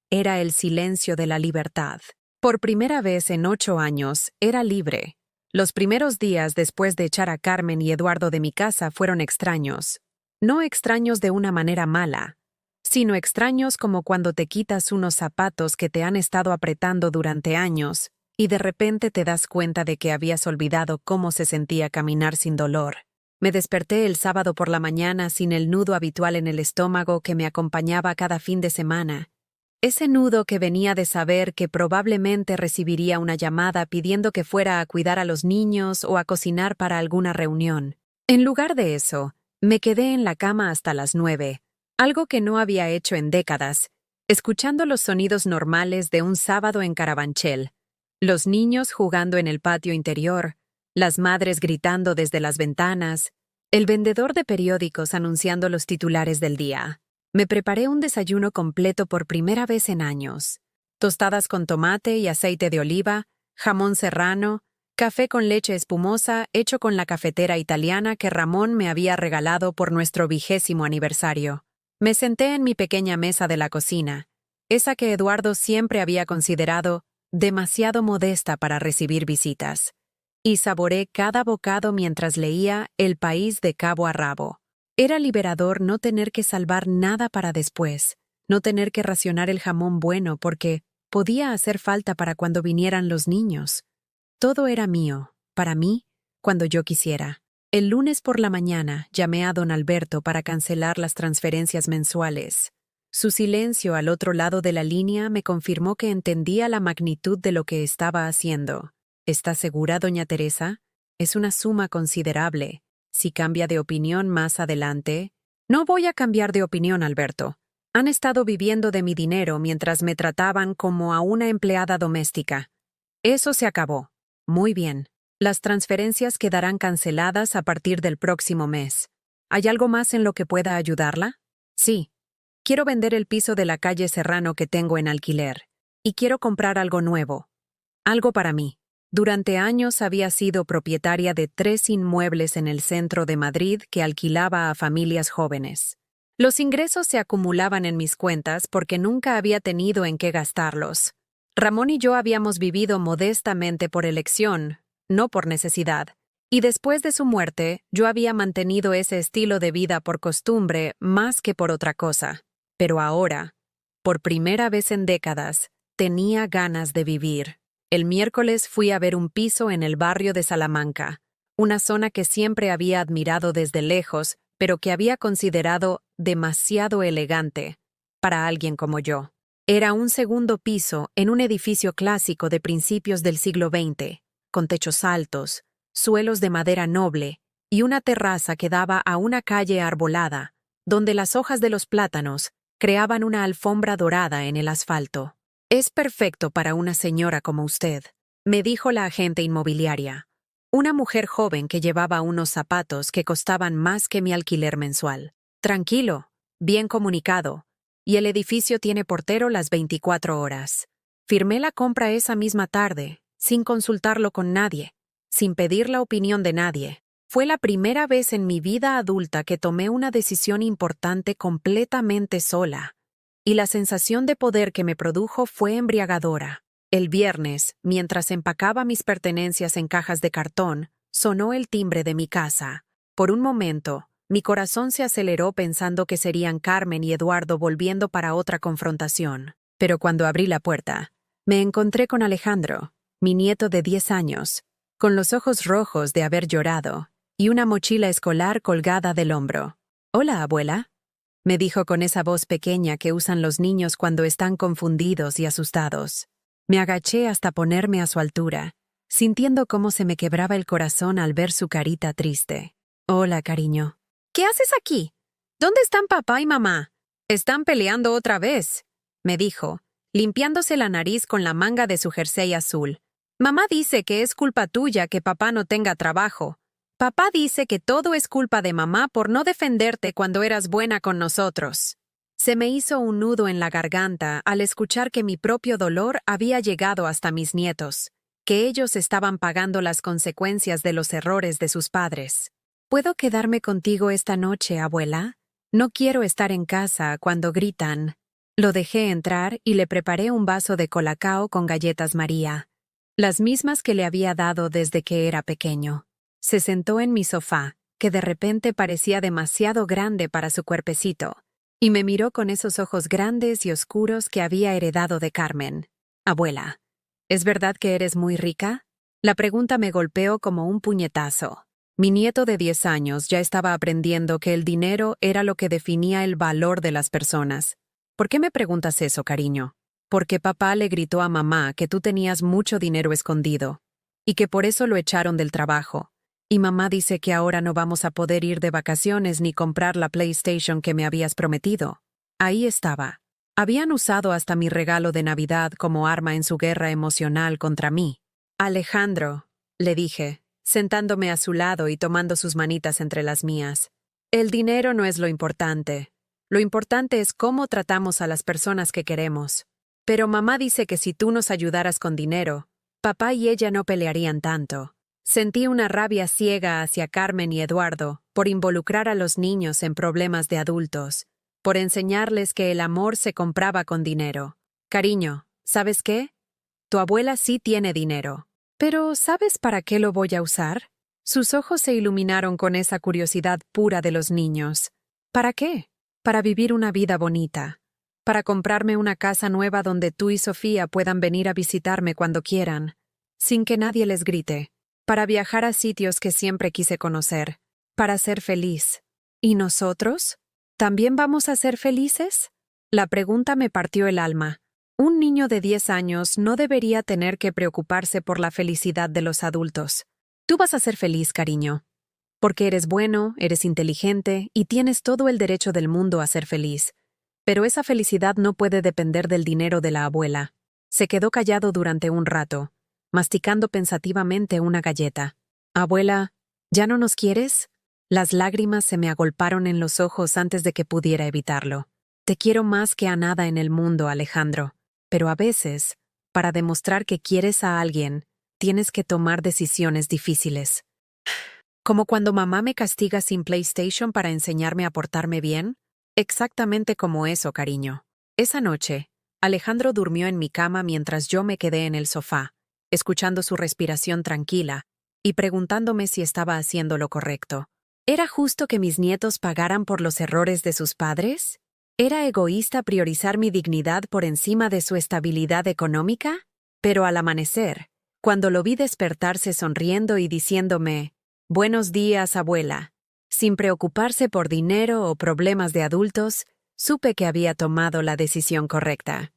era el silencio de la libertad. Por primera vez en 8 años, era libre. Los primeros días después de echar a Carmen y Eduardo de mi casa fueron extraños. No extraños de una manera mala, sino extraños como cuando te quitas unos zapatos que te han estado apretando durante años y de repente te das cuenta de que habías olvidado cómo se sentía caminar sin dolor. Me desperté el sábado por la mañana sin el nudo habitual en el estómago que me acompañaba cada fin de semana. Ese nudo que venía de saber que probablemente recibiría una llamada pidiendo que fuera a cuidar a los niños o a cocinar para alguna reunión. En lugar de eso, me quedé en la cama hasta las 9, algo que no había hecho en décadas, escuchando los sonidos normales de un sábado en Carabanchel. Los niños jugando en el patio interior, las madres gritando desde las ventanas, el vendedor de periódicos anunciando los titulares del día. Me preparé un desayuno completo por primera vez en años. Tostadas con tomate y aceite de oliva, jamón serrano, café con leche espumosa hecho con la cafetera italiana que Ramón me había regalado por nuestro 20º aniversario. Me senté en mi pequeña mesa de la cocina, esa que Eduardo siempre había considerado demasiado modesta para recibir visitas, y saboreé cada bocado mientras leía El País de cabo a rabo. Era liberador no tener que salvar nada para después, no tener que racionar el jamón bueno porque podía hacer falta para cuando vinieran los niños. Todo era mío, para mí, cuando yo quisiera. El lunes por la mañana llamé a don Alberto para cancelar las transferencias mensuales. Su silencio al otro lado de la línea me confirmó que entendía la magnitud de lo que estaba haciendo. ¿Está segura, doña Teresa? Es una suma considerable. Si cambia de opinión más adelante... No voy a cambiar de opinión, Alberto. Han estado viviendo de mi dinero mientras me trataban como a una empleada doméstica. Eso se acabó. Muy bien. Las transferencias quedarán canceladas a partir del próximo mes. ¿Hay algo más en lo que pueda ayudarla? Sí. Quiero vender el piso de la calle Serrano que tengo en alquiler. Y quiero comprar algo nuevo. Algo para mí. Durante años había sido propietaria de 3 inmuebles en el centro de Madrid que alquilaba a familias jóvenes. Los ingresos se acumulaban en mis cuentas porque nunca había tenido en qué gastarlos. Ramón y yo habíamos vivido modestamente por elección, no por necesidad. Y después de su muerte, yo había mantenido ese estilo de vida por costumbre más que por otra cosa. Pero ahora, por primera vez en décadas, tenía ganas de vivir. El miércoles fui a ver un piso en el barrio de Salamanca, una zona que siempre había admirado desde lejos, pero que había considerado demasiado elegante para alguien como yo. Era un segundo piso en un edificio clásico de principios del siglo XX, con techos altos, suelos de madera noble y una terraza que daba a una calle arbolada, donde las hojas de los plátanos creaban una alfombra dorada en el asfalto. «Es perfecto para una señora como usted», me dijo la agente inmobiliaria, una mujer joven que llevaba unos zapatos que costaban más que mi alquiler mensual. «Tranquilo, bien comunicado, y el edificio tiene portero las 24 horas. Firmé la compra esa misma tarde, sin consultarlo con nadie, sin pedir la opinión de nadie. Fue la primera vez en mi vida adulta que tomé una decisión importante completamente sola, y la sensación de poder que me produjo fue embriagadora. El viernes, mientras empacaba mis pertenencias en cajas de cartón, sonó el timbre de mi casa. Por un momento, mi corazón se aceleró pensando que serían Carmen y Eduardo volviendo para otra confrontación. Pero cuando abrí la puerta, me encontré con Alejandro, mi nieto de 10 años, con los ojos rojos de haber llorado y una mochila escolar colgada del hombro. «Hola, abuela», me dijo con esa voz pequeña que usan los niños cuando están confundidos y asustados. Me agaché hasta ponerme a su altura, sintiendo cómo se me quebraba el corazón al ver su carita triste. «Hola, cariño». «¿Qué haces aquí? ¿Dónde están papá y mamá?» «Están peleando otra vez», me dijo, limpiándose la nariz con la manga de su jersey azul. «Mamá dice que es culpa tuya que papá no tenga trabajo. Papá dice que todo es culpa de mamá por no defenderte cuando eras buena con nosotros». Se me hizo un nudo en la garganta al escuchar que mi propio dolor había llegado hasta mis nietos, que ellos estaban pagando las consecuencias de los errores de sus padres. «¿Puedo quedarme contigo esta noche, abuela? No quiero estar en casa cuando gritan». Lo dejé entrar y le preparé un vaso de colacao con galletas María, las mismas que le había dado desde que era pequeño. Se sentó en mi sofá, que de repente parecía demasiado grande para su cuerpecito, y me miró con esos ojos grandes y oscuros que había heredado de Carmen. «Abuela, ¿es verdad que eres muy rica?» La pregunta me golpeó como un puñetazo. Mi nieto de 10 años ya estaba aprendiendo que el dinero era lo que definía el valor de las personas. «¿Por qué me preguntas eso, cariño?» «Porque papá le gritó a mamá que tú tenías mucho dinero escondido, y que por eso lo echaron del trabajo. Y mamá dice que ahora no vamos a poder ir de vacaciones ni comprar la PlayStation que me habías prometido». Ahí estaba. Habían usado hasta mi regalo de Navidad como arma en su guerra emocional contra mí. «Alejandro», le dije, sentándome a su lado y tomando sus manitas entre las mías, «el dinero no es lo importante. Lo importante es cómo tratamos a las personas que queremos. Pero mamá dice que si tú nos ayudaras con dinero, papá y ella no pelearían tanto». Sentí una rabia ciega hacia Carmen y Eduardo por involucrar a los niños en problemas de adultos, por enseñarles que el amor se compraba con dinero. «Cariño, ¿sabes qué? Tu abuela sí tiene dinero. Pero ¿sabes para qué lo voy a usar?» Sus ojos se iluminaron con esa curiosidad pura de los niños. «¿Para qué?» «Para vivir una vida bonita. Para comprarme una casa nueva donde tú y Sofía puedan venir a visitarme cuando quieran, sin que nadie les grite. Para viajar a sitios que siempre quise conocer. Para ser feliz. ¿Y nosotros? ¿También vamos a ser felices?» La pregunta me partió el alma. Un niño de 10 años no debería tener que preocuparse por la felicidad de los adultos. «Tú vas a ser feliz, cariño. Porque eres bueno, eres inteligente y tienes todo el derecho del mundo a ser feliz. Pero esa felicidad no puede depender del dinero de la abuela». Se quedó callado durante un rato, masticando pensativamente una galleta. «Abuela, ¿ya no nos quieres?» Las lágrimas se me agolparon en los ojos antes de que pudiera evitarlo. Te quiero más que a nada en el mundo, Alejandro, pero a veces, para demostrar que quieres a alguien, tienes que tomar decisiones difíciles. Como cuando mamá me castiga sin PlayStation para enseñarme a portarme bien. Exactamente como eso, cariño. Esa noche, Alejandro durmió en mi cama mientras yo me quedé en el sofá, escuchando su respiración tranquila y preguntándome si estaba haciendo lo correcto. ¿Era justo que mis nietos pagaran por los errores de sus padres? ¿Era egoísta priorizar mi dignidad por encima de su estabilidad económica? Pero al amanecer, cuando lo vi despertarse sonriendo y diciéndome, «Buenos días, abuela», sin preocuparse por dinero o problemas de adultos, supe que había tomado la decisión correcta.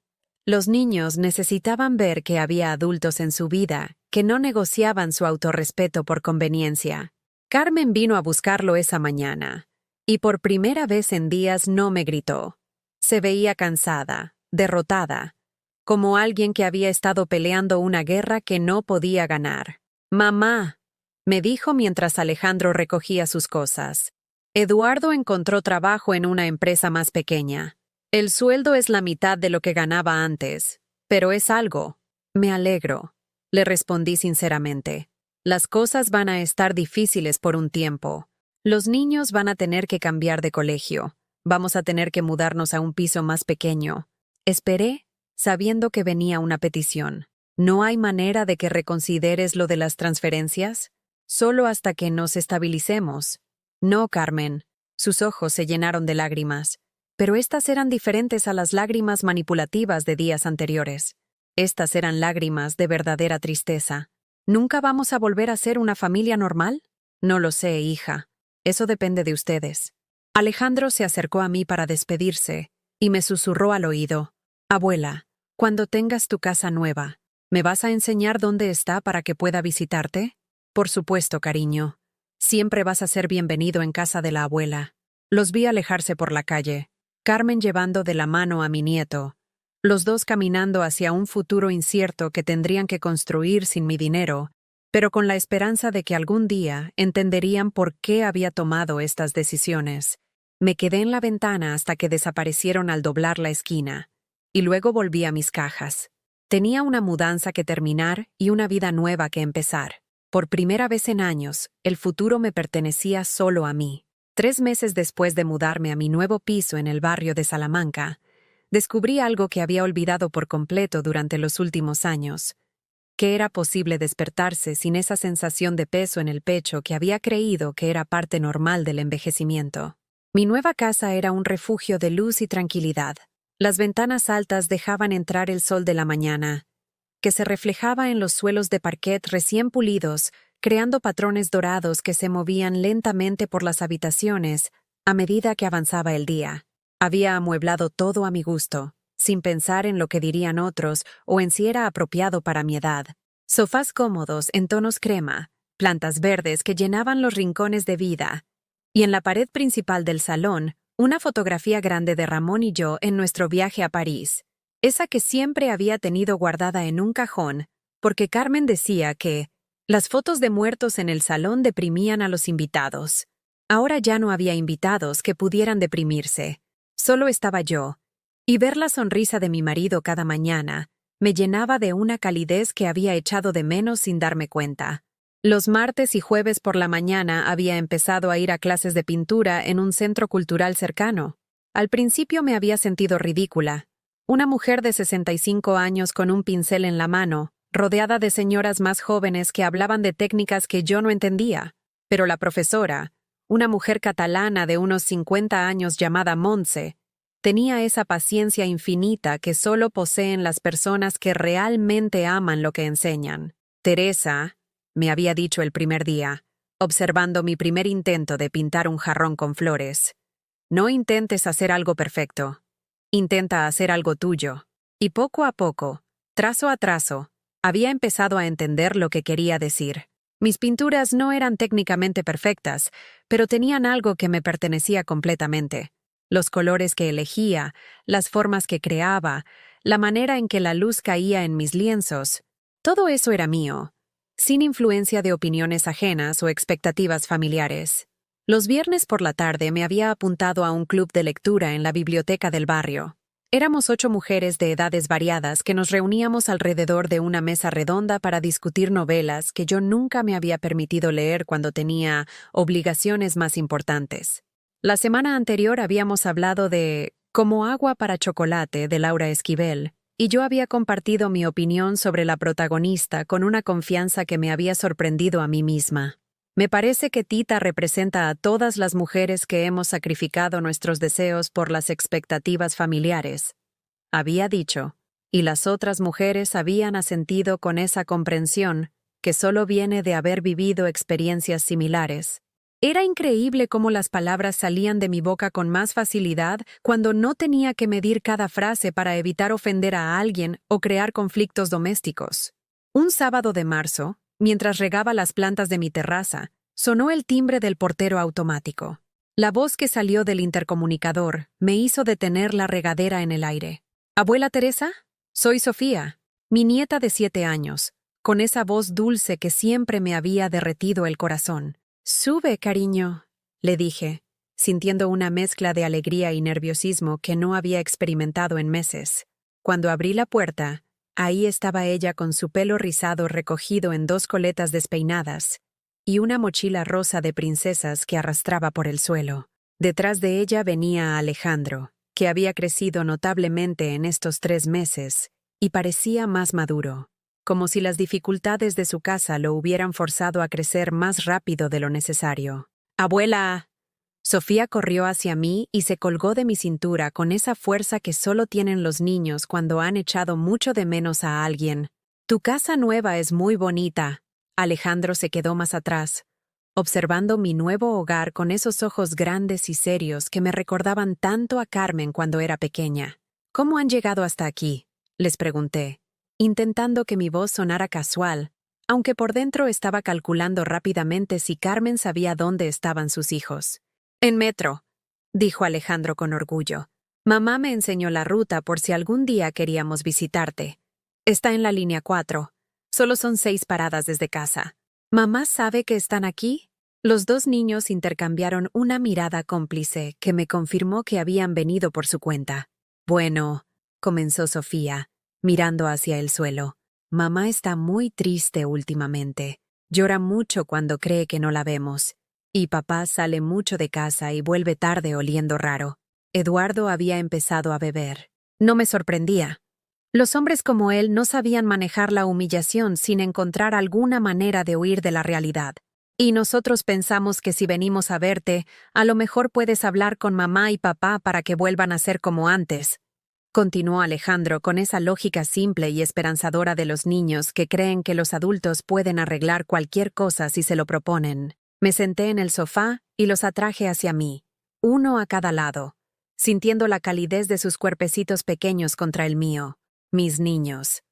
Los niños necesitaban ver que había adultos en su vida que no negociaban su autorrespeto por conveniencia. Carmen vino a buscarlo esa mañana, y por primera vez en días no me gritó. Se veía cansada, derrotada, como alguien que había estado peleando una guerra que no podía ganar. «Mamá», me dijo mientras Alejandro recogía sus cosas. Eduardo encontró trabajo en una empresa más pequeña. El sueldo es la mitad de lo que ganaba antes, pero es algo. Me alegro, le respondí sinceramente. Las cosas van a estar difíciles por un tiempo. Los niños van a tener que cambiar de colegio. Vamos a tener que mudarnos a un piso más pequeño. Esperé, sabiendo que venía una petición. ¿No hay manera de que reconsideres lo de las transferencias? Solo hasta que nos estabilicemos. No, Carmen. Sus ojos se llenaron de lágrimas. Pero estas eran diferentes a las lágrimas manipulativas de días anteriores. Estas eran lágrimas de verdadera tristeza. ¿Nunca vamos a volver a ser una familia normal? No lo sé, hija. Eso depende de ustedes. Alejandro se acercó a mí para despedirse y me susurró al oído. Abuela, cuando tengas tu casa nueva, ¿me vas a enseñar dónde está para que pueda visitarte? Por supuesto, cariño. Siempre vas a ser bienvenido en casa de la abuela. Los vi alejarse por la calle, Carmen llevando de la mano a mi nieto, los dos caminando hacia un futuro incierto que tendrían que construir sin mi dinero, pero con la esperanza de que algún día entenderían por qué había tomado estas decisiones. Me quedé en la ventana hasta que desaparecieron al doblar la esquina, y luego volví a mis cajas. Tenía una mudanza que terminar y una vida nueva que empezar. Por primera vez en años, el futuro me pertenecía solo a mí. 3 meses después de mudarme a mi nuevo piso en el barrio de Salamanca, descubrí algo que había olvidado por completo durante los últimos años, que era posible despertarse sin esa sensación de peso en el pecho que había creído que era parte normal del envejecimiento. Mi nueva casa era un refugio de luz y tranquilidad. Las ventanas altas dejaban entrar el sol de la mañana, que se reflejaba en los suelos de parquet recién pulidos, creando patrones dorados que se movían lentamente por las habitaciones a medida que avanzaba el día. Había amueblado todo a mi gusto, sin pensar en lo que dirían otros o en si era apropiado para mi edad. Sofás cómodos en tonos crema, plantas verdes que llenaban los rincones de vida, y en la pared principal del salón, una fotografía grande de Ramón y yo en nuestro viaje a París, esa que siempre había tenido guardada en un cajón, porque Carmen decía que las fotos de muertos en el salón deprimían a los invitados. Ahora ya no había invitados que pudieran deprimirse. Solo estaba yo, y ver la sonrisa de mi marido cada mañana me llenaba de una calidez que había echado de menos sin darme cuenta. Los martes y jueves por la mañana había empezado a ir a clases de pintura en un centro cultural cercano. Al principio me había sentido ridícula. Una mujer de 65 años con un pincel en la mano, rodeada de señoras más jóvenes que hablaban de técnicas que yo no entendía. Pero la profesora, una mujer catalana de unos 50 años llamada Montse, tenía esa paciencia infinita que solo poseen las personas que realmente aman lo que enseñan. Teresa, me había dicho el primer día, observando mi primer intento de pintar un jarrón con flores, no intentes hacer algo perfecto. Intenta hacer algo tuyo. Y poco a poco, trazo a trazo, había empezado a entender lo que quería decir. Mis pinturas no eran técnicamente perfectas, pero tenían algo que me pertenecía completamente. Los colores que elegía, las formas que creaba, la manera en que la luz caía en mis lienzos, todo eso era mío, sin influencia de opiniones ajenas o expectativas familiares. Los viernes por la tarde me había apuntado a un club de lectura en la biblioteca del barrio. Éramos 8 mujeres de edades variadas que nos reuníamos alrededor de una mesa redonda para discutir novelas que yo nunca me había permitido leer cuando tenía obligaciones más importantes. La semana anterior habíamos hablado de Como agua para chocolate de Laura Esquivel, y yo había compartido mi opinión sobre la protagonista con una confianza que me había sorprendido a mí misma. Me parece que Tita representa a todas las mujeres que hemos sacrificado nuestros deseos por las expectativas familiares, había dicho, y las otras mujeres habían asentido con esa comprensión que solo viene de haber vivido experiencias similares. Era increíble cómo las palabras salían de mi boca con más facilidad cuando no tenía que medir cada frase para evitar ofender a alguien o crear conflictos domésticos. Un sábado de marzo, mientras regaba las plantas de mi terraza, sonó el timbre del portero automático. La voz que salió del intercomunicador me hizo detener la regadera en el aire. «¿Abuela Teresa? Soy Sofía, mi nieta de 7 años», con esa voz dulce que siempre me había derretido el corazón. «Sube, cariño», le dije, sintiendo una mezcla de alegría y nerviosismo que no había experimentado en meses. Cuando abrí la puerta, ahí estaba ella con su pelo rizado recogido en 2 coletas despeinadas y una mochila rosa de princesas que arrastraba por el suelo. Detrás de ella venía Alejandro, que había crecido notablemente en estos 3 meses y parecía más maduro, como si las dificultades de su casa lo hubieran forzado a crecer más rápido de lo necesario. «¡Abuela!». Sofía corrió hacia mí y se colgó de mi cintura con esa fuerza que solo tienen los niños cuando han echado mucho de menos a alguien. «Tu casa nueva es muy bonita». Alejandro se quedó más atrás, observando mi nuevo hogar con esos ojos grandes y serios que me recordaban tanto a Carmen cuando era pequeña. «¿Cómo han llegado hasta aquí?», les pregunté, intentando que mi voz sonara casual, aunque por dentro estaba calculando rápidamente si Carmen sabía dónde estaban sus hijos. «En metro», dijo Alejandro con orgullo. «Mamá me enseñó la ruta por si algún día queríamos visitarte. Está en la línea 4. Solo son 6 paradas desde casa». «¿Mamá sabe que están aquí?». Los 2 niños intercambiaron una mirada cómplice que me confirmó que habían venido por su cuenta. «Bueno», comenzó Sofía, mirando hacia el suelo. «Mamá está muy triste últimamente. Llora mucho cuando cree que no la vemos. Y papá sale mucho de casa y vuelve tarde oliendo raro». Eduardo había empezado a beber. No me sorprendía. Los hombres como él no sabían manejar la humillación sin encontrar alguna manera de huir de la realidad. «Y nosotros pensamos que si venimos a verte, a lo mejor puedes hablar con mamá y papá para que vuelvan a ser como antes», continuó Alejandro con esa lógica simple y esperanzadora de los niños que creen que los adultos pueden arreglar cualquier cosa si se lo proponen. Me senté en el sofá y los atraje hacia mí, uno a cada lado, sintiendo la calidez de sus cuerpecitos pequeños contra el mío. «Mis niños»,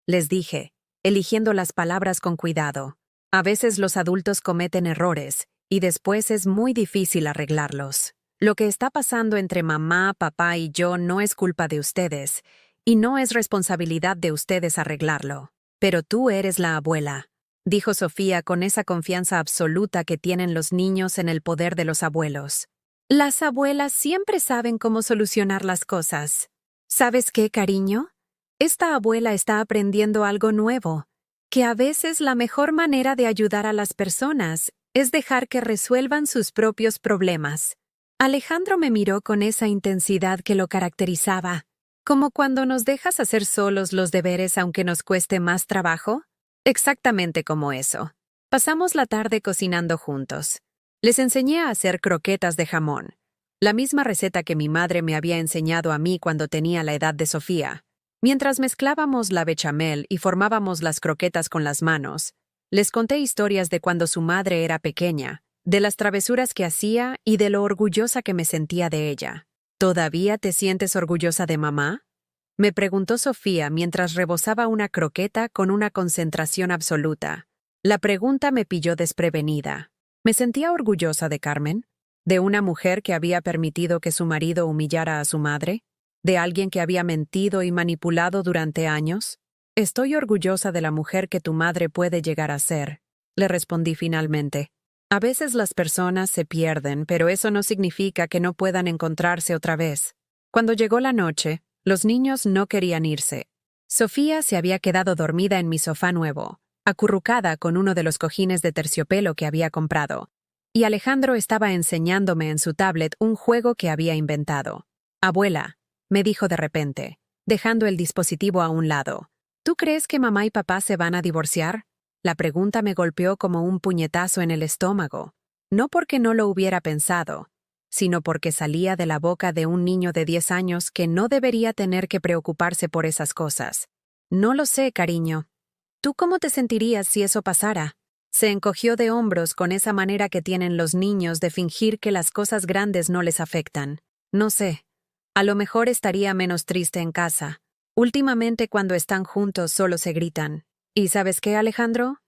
les dije, eligiendo las palabras con cuidado. «A veces los adultos cometen errores y después es muy difícil arreglarlos. Lo que está pasando entre mamá, papá y yo no es culpa de ustedes, y no es responsabilidad de ustedes arreglarlo. Pero tú eres la abuela», dijo Sofía con esa confianza absoluta que tienen los niños en el poder de los abuelos. «Las abuelas siempre saben cómo solucionar las cosas. ¿Sabes qué, cariño? Esta abuela está aprendiendo algo nuevo, que a veces la mejor manera de ayudar a las personas es dejar que resuelvan sus propios problemas». Alejandro me miró con esa intensidad que lo caracterizaba, como cuando nos dejas hacer solos los deberes aunque nos cueste más trabajo. Exactamente como eso. Pasamos la tarde cocinando juntos. Les enseñé a hacer croquetas de jamón, la misma receta que mi madre me había enseñado a mí cuando tenía la edad de Sofía. Mientras mezclábamos la bechamel y formábamos las croquetas con las manos, les conté historias de cuando su madre era pequeña, de las travesuras que hacía y de lo orgullosa que me sentía de ella. «¿Todavía te sientes orgullosa de mamá?», me preguntó Sofía mientras rebozaba una croqueta con una concentración absoluta. La pregunta me pilló desprevenida. ¿Me sentía orgullosa de Carmen? ¿De una mujer que había permitido que su marido humillara a su madre? ¿De alguien que había mentido y manipulado durante años? «Estoy orgullosa de la mujer que tu madre puede llegar a ser», le respondí finalmente. A veces las personas se pierden, pero eso no significa que no puedan encontrarse otra vez. Cuando llegó la noche, los niños no querían irse. Sofía se había quedado dormida en mi sofá nuevo, acurrucada con uno de los cojines de terciopelo que había comprado, y Alejandro estaba enseñándome en su tablet un juego que había inventado. «Abuela», me dijo de repente, dejando el dispositivo a un lado, «¿tú crees que mamá y papá se van a divorciar?» La pregunta me golpeó como un puñetazo en el estómago, no porque no lo hubiera pensado, sino porque salía de la boca de un niño de 10 años que no debería tener que preocuparse por esas cosas. «No lo sé, cariño. ¿Tú cómo te sentirías si eso pasara?» Se encogió de hombros con esa manera que tienen los niños de fingir que las cosas grandes no les afectan. «No sé. A lo mejor estaría menos triste en casa. Últimamente cuando están juntos solo se gritan. ¿Y sabes qué, Alejandro?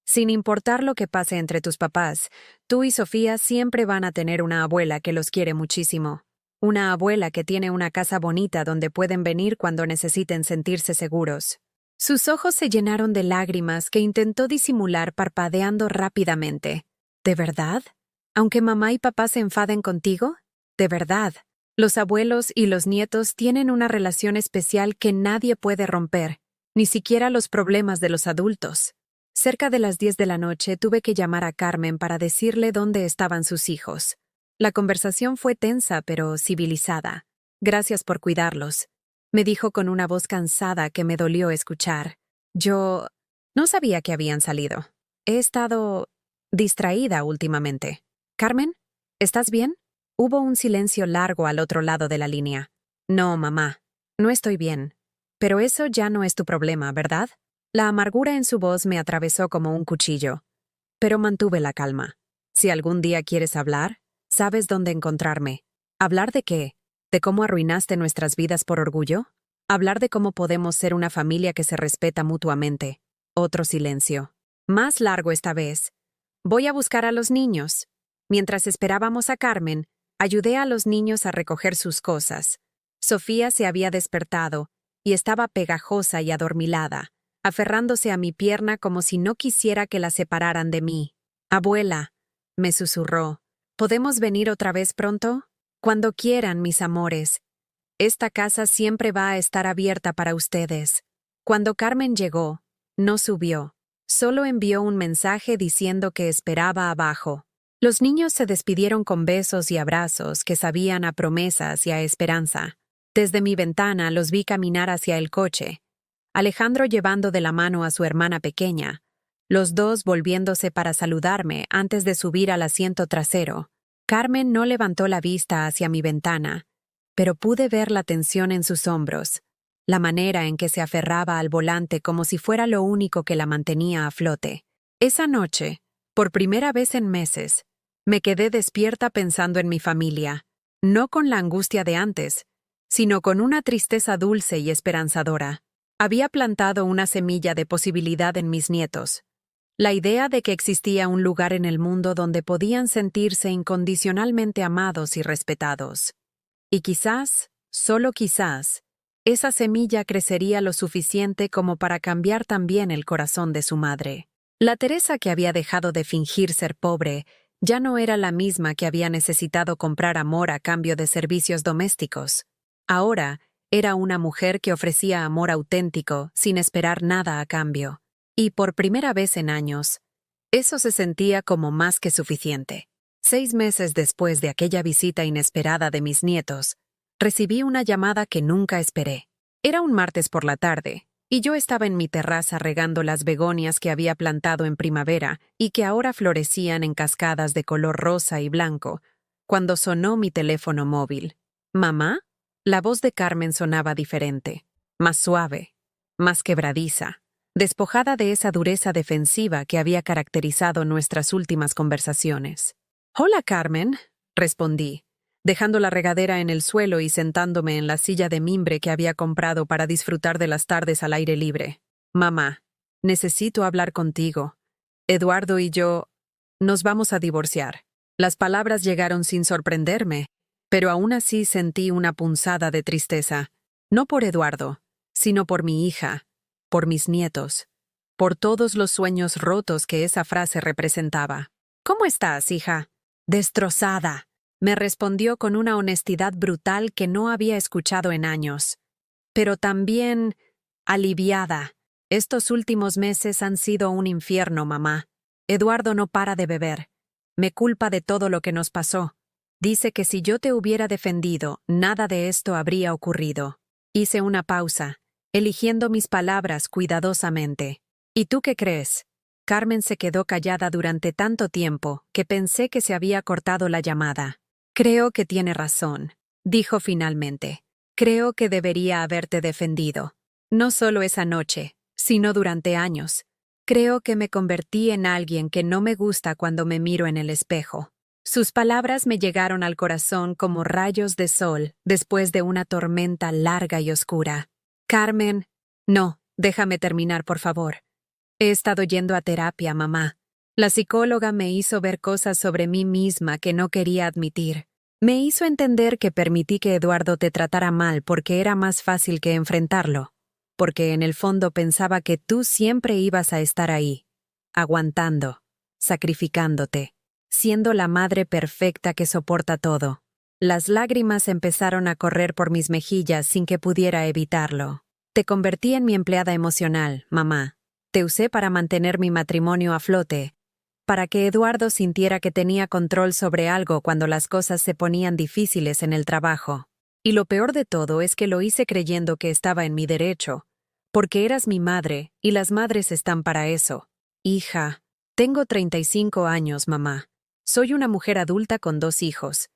Sin importar lo que pase entre tus papás, tú y Sofía siempre van a tener una abuela que los quiere muchísimo. Una abuela que tiene una casa bonita donde pueden venir cuando necesiten sentirse seguros». Sus ojos se llenaron de lágrimas que intentó disimular parpadeando rápidamente. «¿De verdad? ¿Aunque mamá y papá se enfaden contigo? De verdad. Los abuelos y los nietos tienen una relación especial que nadie puede romper, ni siquiera los problemas de los adultos». Cerca de las 10 de la noche tuve que llamar a Carmen para decirle dónde estaban sus hijos. La conversación fue tensa pero civilizada. «Gracias por cuidarlos», me dijo con una voz cansada que me dolió escuchar. Yo no sabía que habían salido. He estado distraída últimamente. «Carmen, ¿estás bien?» Hubo un silencio largo al otro lado de la línea. «No, mamá, no estoy bien. Pero eso ya no es tu problema, ¿verdad?» La amargura en su voz me atravesó como un cuchillo. Pero mantuve la calma. «Si algún día quieres hablar, sabes dónde encontrarme». ¿Hablar de qué? ¿De cómo arruinaste nuestras vidas por orgullo? ¿Hablar de cómo podemos ser una familia que se respeta mutuamente? Otro silencio. Más largo esta vez. «Voy a buscar a los niños». Mientras esperábamos a Carmen, ayudé a los niños a recoger sus cosas. Sofía se había despertado y estaba pegajosa y adormilada, aferrándose a mi pierna como si no quisiera que la separaran de mí. «Abuela», me susurró, «¿podemos venir otra vez pronto?» «Cuando quieran, mis amores. Esta casa siempre va a estar abierta para ustedes». Cuando Carmen llegó, no subió. Solo envió un mensaje diciendo que esperaba abajo. Los niños se despidieron con besos y abrazos que sabían a promesas y a esperanza. Desde mi ventana los vi caminar hacia el coche, Alejandro llevando de la mano a su hermana pequeña, los dos volviéndose para saludarme antes de subir al asiento trasero. Carmen no levantó la vista hacia mi ventana, pero pude ver la tensión en sus hombros, la manera en que se aferraba al volante como si fuera lo único que la mantenía a flote. Esa noche, por primera vez en meses, me quedé despierta pensando en mi familia, no con la angustia de antes, sino con una tristeza dulce y esperanzadora. Había plantado una semilla de posibilidad en mis nietos. La idea de que existía un lugar en el mundo donde podían sentirse incondicionalmente amados y respetados. Y quizás, solo quizás, esa semilla crecería lo suficiente como para cambiar también el corazón de su madre. La Teresa que había dejado de fingir ser pobre ya no era la misma que había necesitado comprar amor a cambio de servicios domésticos. Ahora era una mujer que ofrecía amor auténtico sin esperar nada a cambio. Y por primera vez en años, eso se sentía como más que suficiente. 6 meses después de aquella visita inesperada de mis nietos, recibí una llamada que nunca esperé. Era un martes por la tarde, y yo estaba en mi terraza regando las begonias que había plantado en primavera y que ahora florecían en cascadas de color rosa y blanco, cuando sonó mi teléfono móvil. «¿Mamá?» La voz de Carmen sonaba diferente, más suave, más quebradiza, despojada de esa dureza defensiva que había caracterizado nuestras últimas conversaciones. «Hola, Carmen», respondí, dejando la regadera en el suelo y sentándome en la silla de mimbre que había comprado para disfrutar de las tardes al aire libre. «Mamá, necesito hablar contigo. Eduardo y yo nos vamos a divorciar». Las palabras llegaron sin sorprenderme, pero aún así sentí una punzada de tristeza, no por Eduardo, sino por mi hija, por mis nietos, por todos los sueños rotos que esa frase representaba. ¿Cómo estás, hija? Destrozada, me respondió con una honestidad brutal que no había escuchado en años. Pero también aliviada. Estos últimos meses han sido un infierno, mamá. Eduardo no para de beber. Me culpa de todo lo que nos pasó. Dice que si yo te hubiera defendido, nada de esto habría ocurrido. Hice una pausa, eligiendo mis palabras cuidadosamente. ¿Y tú qué crees? Carmen se quedó callada durante tanto tiempo que pensé que se había cortado la llamada. Creo que tiene razón, dijo finalmente. Creo que debería haberte defendido. No solo esa noche, sino durante años. Creo que me convertí en alguien que no me gusta cuando me miro en el espejo. Sus palabras me llegaron al corazón como rayos de sol después de una tormenta larga y oscura. Carmen, no, déjame terminar, por favor. He estado yendo a terapia, mamá. La psicóloga me hizo ver cosas sobre mí misma que no quería admitir. Me hizo entender que permití que Eduardo te tratara mal porque era más fácil que enfrentarlo. Porque en el fondo pensaba que tú siempre ibas a estar ahí, aguantando, sacrificándote, siendo la madre perfecta que soporta todo. Las lágrimas empezaron a correr por mis mejillas sin que pudiera evitarlo. Te convertí en mi empleada emocional, mamá. Te usé para mantener mi matrimonio a flote, para que Eduardo sintiera que tenía control sobre algo cuando las cosas se ponían difíciles en el trabajo. Y lo peor de todo es que lo hice creyendo que estaba en mi derecho, porque eras mi madre, y las madres están para eso. Hija, tengo 35 años, mamá. Soy una mujer adulta con 2 hijos.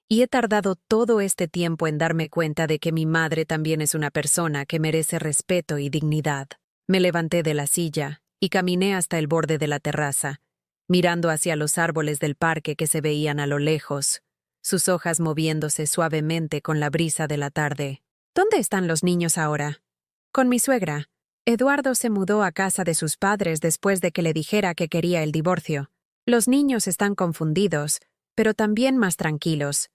Y he tardado todo este tiempo en darme cuenta de que mi madre también es una persona que merece respeto y dignidad. Me levanté de la silla y caminé hasta el borde de la terraza, mirando hacia los árboles del parque que se veían a lo lejos, sus hojas moviéndose suavemente con la brisa de la tarde. ¿Dónde están los niños ahora? Con mi suegra. Eduardo se mudó a casa de sus padres después de que le dijera que quería el divorcio. Los niños están confundidos, pero también más tranquilos.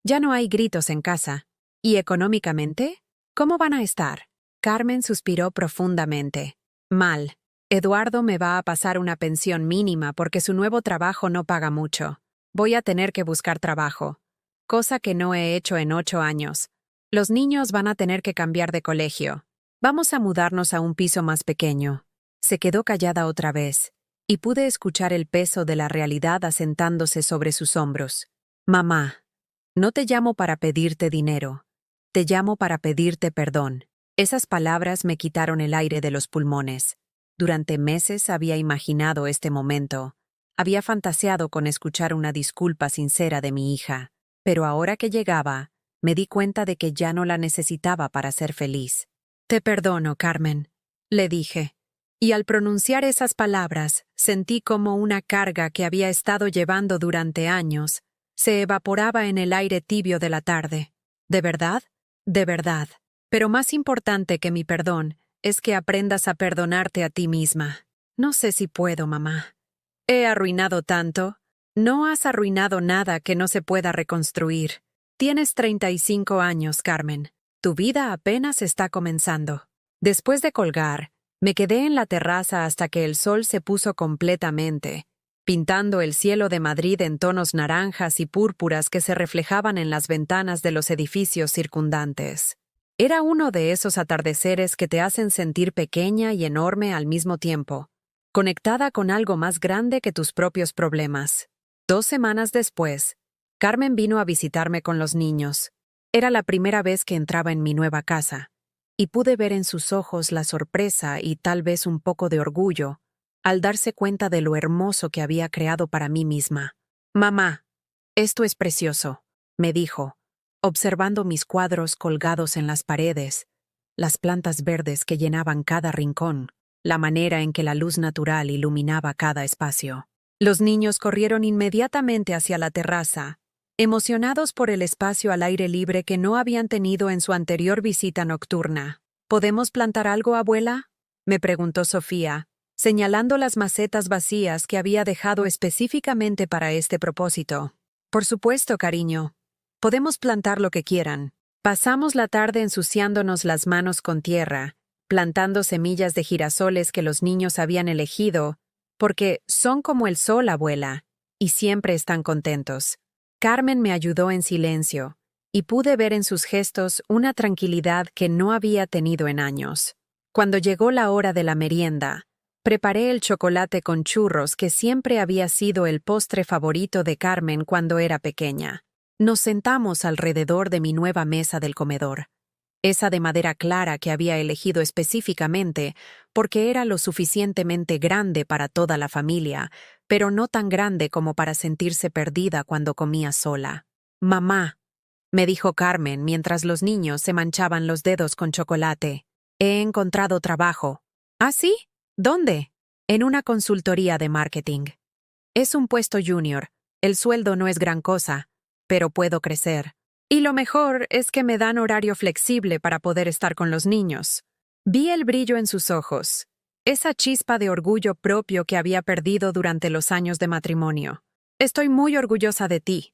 Ya no hay gritos en casa. ¿Y económicamente? ¿Cómo van a estar? Carmen suspiró profundamente. Mal. Eduardo me va a pasar una pensión mínima porque su nuevo trabajo no paga mucho. Voy a tener que buscar trabajo, cosa que no he hecho en 8 años. Los niños van a tener que cambiar de colegio. Vamos a mudarnos a un piso más pequeño. Se quedó callada otra vez, y pude escuchar el peso de la realidad asentándose sobre sus hombros. Mamá, no te llamo para pedirte dinero. Te llamo para pedirte perdón. Esas palabras me quitaron el aire de los pulmones. Durante meses había imaginado este momento. Había fantaseado con escuchar una disculpa sincera de mi hija. Pero ahora que llegaba, me di cuenta de que ya no la necesitaba para ser feliz. Te perdono, Carmen, le dije. Y al pronunciar esas palabras, sentí como una carga que había estado llevando durante años se evaporaba en el aire tibio de la tarde. ¿De verdad? De verdad. Pero más importante que mi perdón es que aprendas a perdonarte a ti misma. No sé si puedo, mamá. He arruinado tanto. No has arruinado nada que no se pueda reconstruir. Tienes 35 años, Carmen. Tu vida apenas está comenzando. Después de colgar, me quedé en la terraza hasta que el sol se puso completamente, pintando el cielo de Madrid en tonos naranjas y púrpuras que se reflejaban en las ventanas de los edificios circundantes. Era uno de esos atardeceres que te hacen sentir pequeña y enorme al mismo tiempo, conectada con algo más grande que tus propios problemas. 2 semanas después, Carmen vino a visitarme con los niños. Era la primera vez que entraba en mi nueva casa, y pude ver en sus ojos la sorpresa y tal vez un poco de orgullo al darse cuenta de lo hermoso que había creado para mí misma. «Mamá, esto es precioso», me dijo, observando mis cuadros colgados en las paredes, las plantas verdes que llenaban cada rincón, la manera en que la luz natural iluminaba cada espacio. Los niños corrieron inmediatamente hacia la terraza, emocionados por el espacio al aire libre que no habían tenido en su anterior visita nocturna. ¿Podemos plantar algo, abuela?, me preguntó Sofía, señalando las macetas vacías que había dejado específicamente para este propósito. Por supuesto, cariño. Podemos plantar lo que quieran. Pasamos la tarde ensuciándonos las manos con tierra, plantando semillas de girasoles que los niños habían elegido, porque son como el sol, abuela, y siempre están contentos. Carmen me ayudó en silencio, y pude ver en sus gestos una tranquilidad que no había tenido en años. Cuando llegó la hora de la merienda, preparé el chocolate con churros que siempre había sido el postre favorito de Carmen cuando era pequeña. Nos sentamos alrededor de mi nueva mesa del comedor, esa de madera clara que había elegido específicamente porque era lo suficientemente grande para toda la familia, pero no tan grande como para sentirse perdida cuando comía sola. «Mamá», me dijo Carmen mientras los niños se manchaban los dedos con chocolate, «he encontrado trabajo». «¿Ah, sí? ¿Dónde?» «En una consultoría de marketing. Es un puesto junior, el sueldo no es gran cosa, pero puedo crecer. Y lo mejor es que me dan horario flexible para poder estar con los niños». Vi el brillo en sus ojos, esa chispa de orgullo propio que había perdido durante los años de matrimonio. «Estoy muy orgullosa de ti»,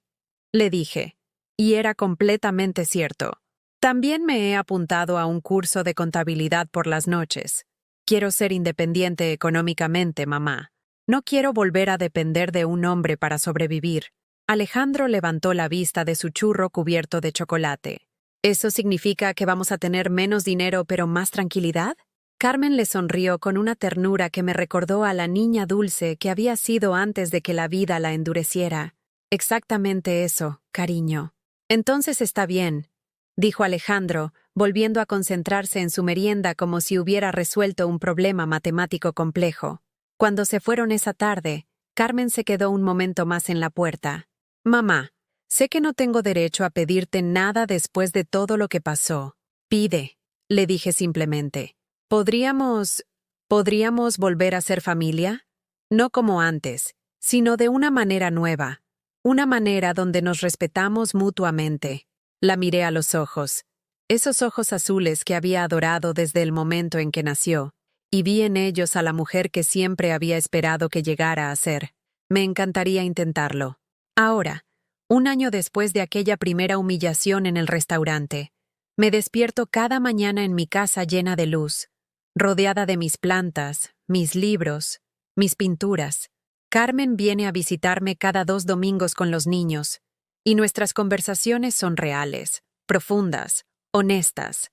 le dije, y era completamente cierto. También me he apuntado a un curso de contabilidad por las noches. Quiero ser independiente económicamente, mamá. No quiero volver a depender de un hombre para sobrevivir. Alejandro levantó la vista de su churro cubierto de chocolate. ¿Eso significa que vamos a tener menos dinero pero más tranquilidad? Carmen le sonrió con una ternura que me recordó a la niña dulce que había sido antes de que la vida la endureciera. Exactamente eso, cariño. Entonces está bien, dijo Alejandro, volviendo a concentrarse en su merienda como si hubiera resuelto un problema matemático complejo. Cuando se fueron esa tarde, Carmen se quedó un momento más en la puerta. «Mamá, sé que no tengo derecho a pedirte nada después de todo lo que pasó. Pide», le dije simplemente. ¿Podríamos volver a ser familia? No como antes, sino de una manera nueva. Una manera donde nos respetamos mutuamente». La miré a los ojos, esos ojos azules que había adorado desde el momento en que nació, y vi en ellos a la mujer que siempre había esperado que llegara a ser. Me encantaría intentarlo. Ahora, un año después de aquella primera humillación en el restaurante, me despierto cada mañana en mi casa llena de luz, rodeada de mis plantas, mis libros, mis pinturas. Carmen viene a visitarme cada 2 domingos con los niños, y nuestras conversaciones son reales, profundas, honestas.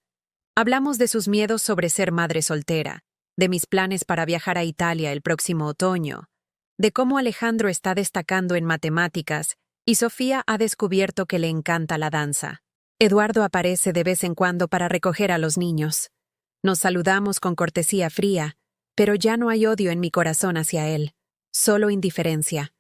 Hablamos de sus miedos sobre ser madre soltera, de mis planes para viajar a Italia el próximo otoño, de cómo Alejandro está destacando en matemáticas y Sofía ha descubierto que le encanta la danza. Eduardo aparece de vez en cuando para recoger a los niños. Nos saludamos con cortesía fría, pero ya no hay odio en mi corazón hacia él, solo indiferencia.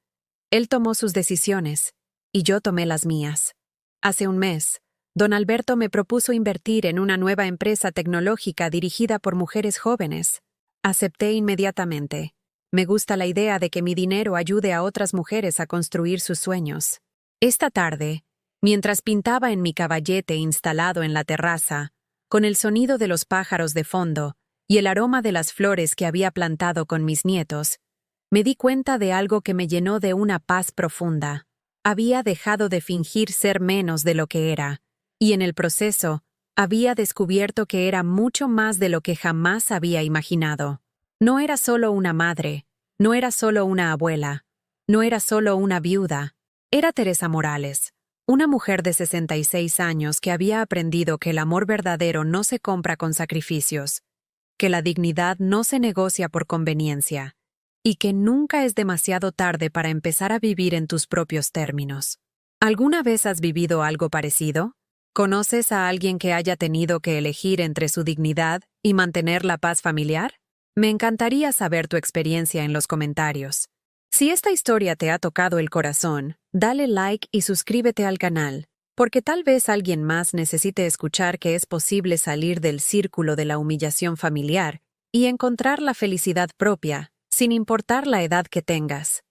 Él tomó sus decisiones, y yo tomé las mías. Hace un mes, don Alberto me propuso invertir en una nueva empresa tecnológica dirigida por mujeres jóvenes. Acepté inmediatamente. Me gusta la idea de que mi dinero ayude a otras mujeres a construir sus sueños. Esta tarde, mientras pintaba en mi caballete instalado en la terraza, con el sonido de los pájaros de fondo y el aroma de las flores que había plantado con mis nietos, me di cuenta de algo que me llenó de una paz profunda. Había dejado de fingir ser menos de lo que era, y en el proceso, había descubierto que era mucho más de lo que jamás había imaginado. No era solo una madre, no era solo una abuela, no era solo una viuda. Era Teresa Morales, una mujer de 66 años que había aprendido que el amor verdadero no se compra con sacrificios, que la dignidad no se negocia por conveniencia, y que nunca es demasiado tarde para empezar a vivir en tus propios términos. ¿Alguna vez has vivido algo parecido? ¿Conoces a alguien que haya tenido que elegir entre su dignidad y mantener la paz familiar? Me encantaría saber tu experiencia en los comentarios. Si esta historia te ha tocado el corazón, dale like y suscríbete al canal, porque tal vez alguien más necesite escuchar que es posible salir del círculo de la humillación familiar y encontrar la felicidad propia, sin importar la edad que tengas.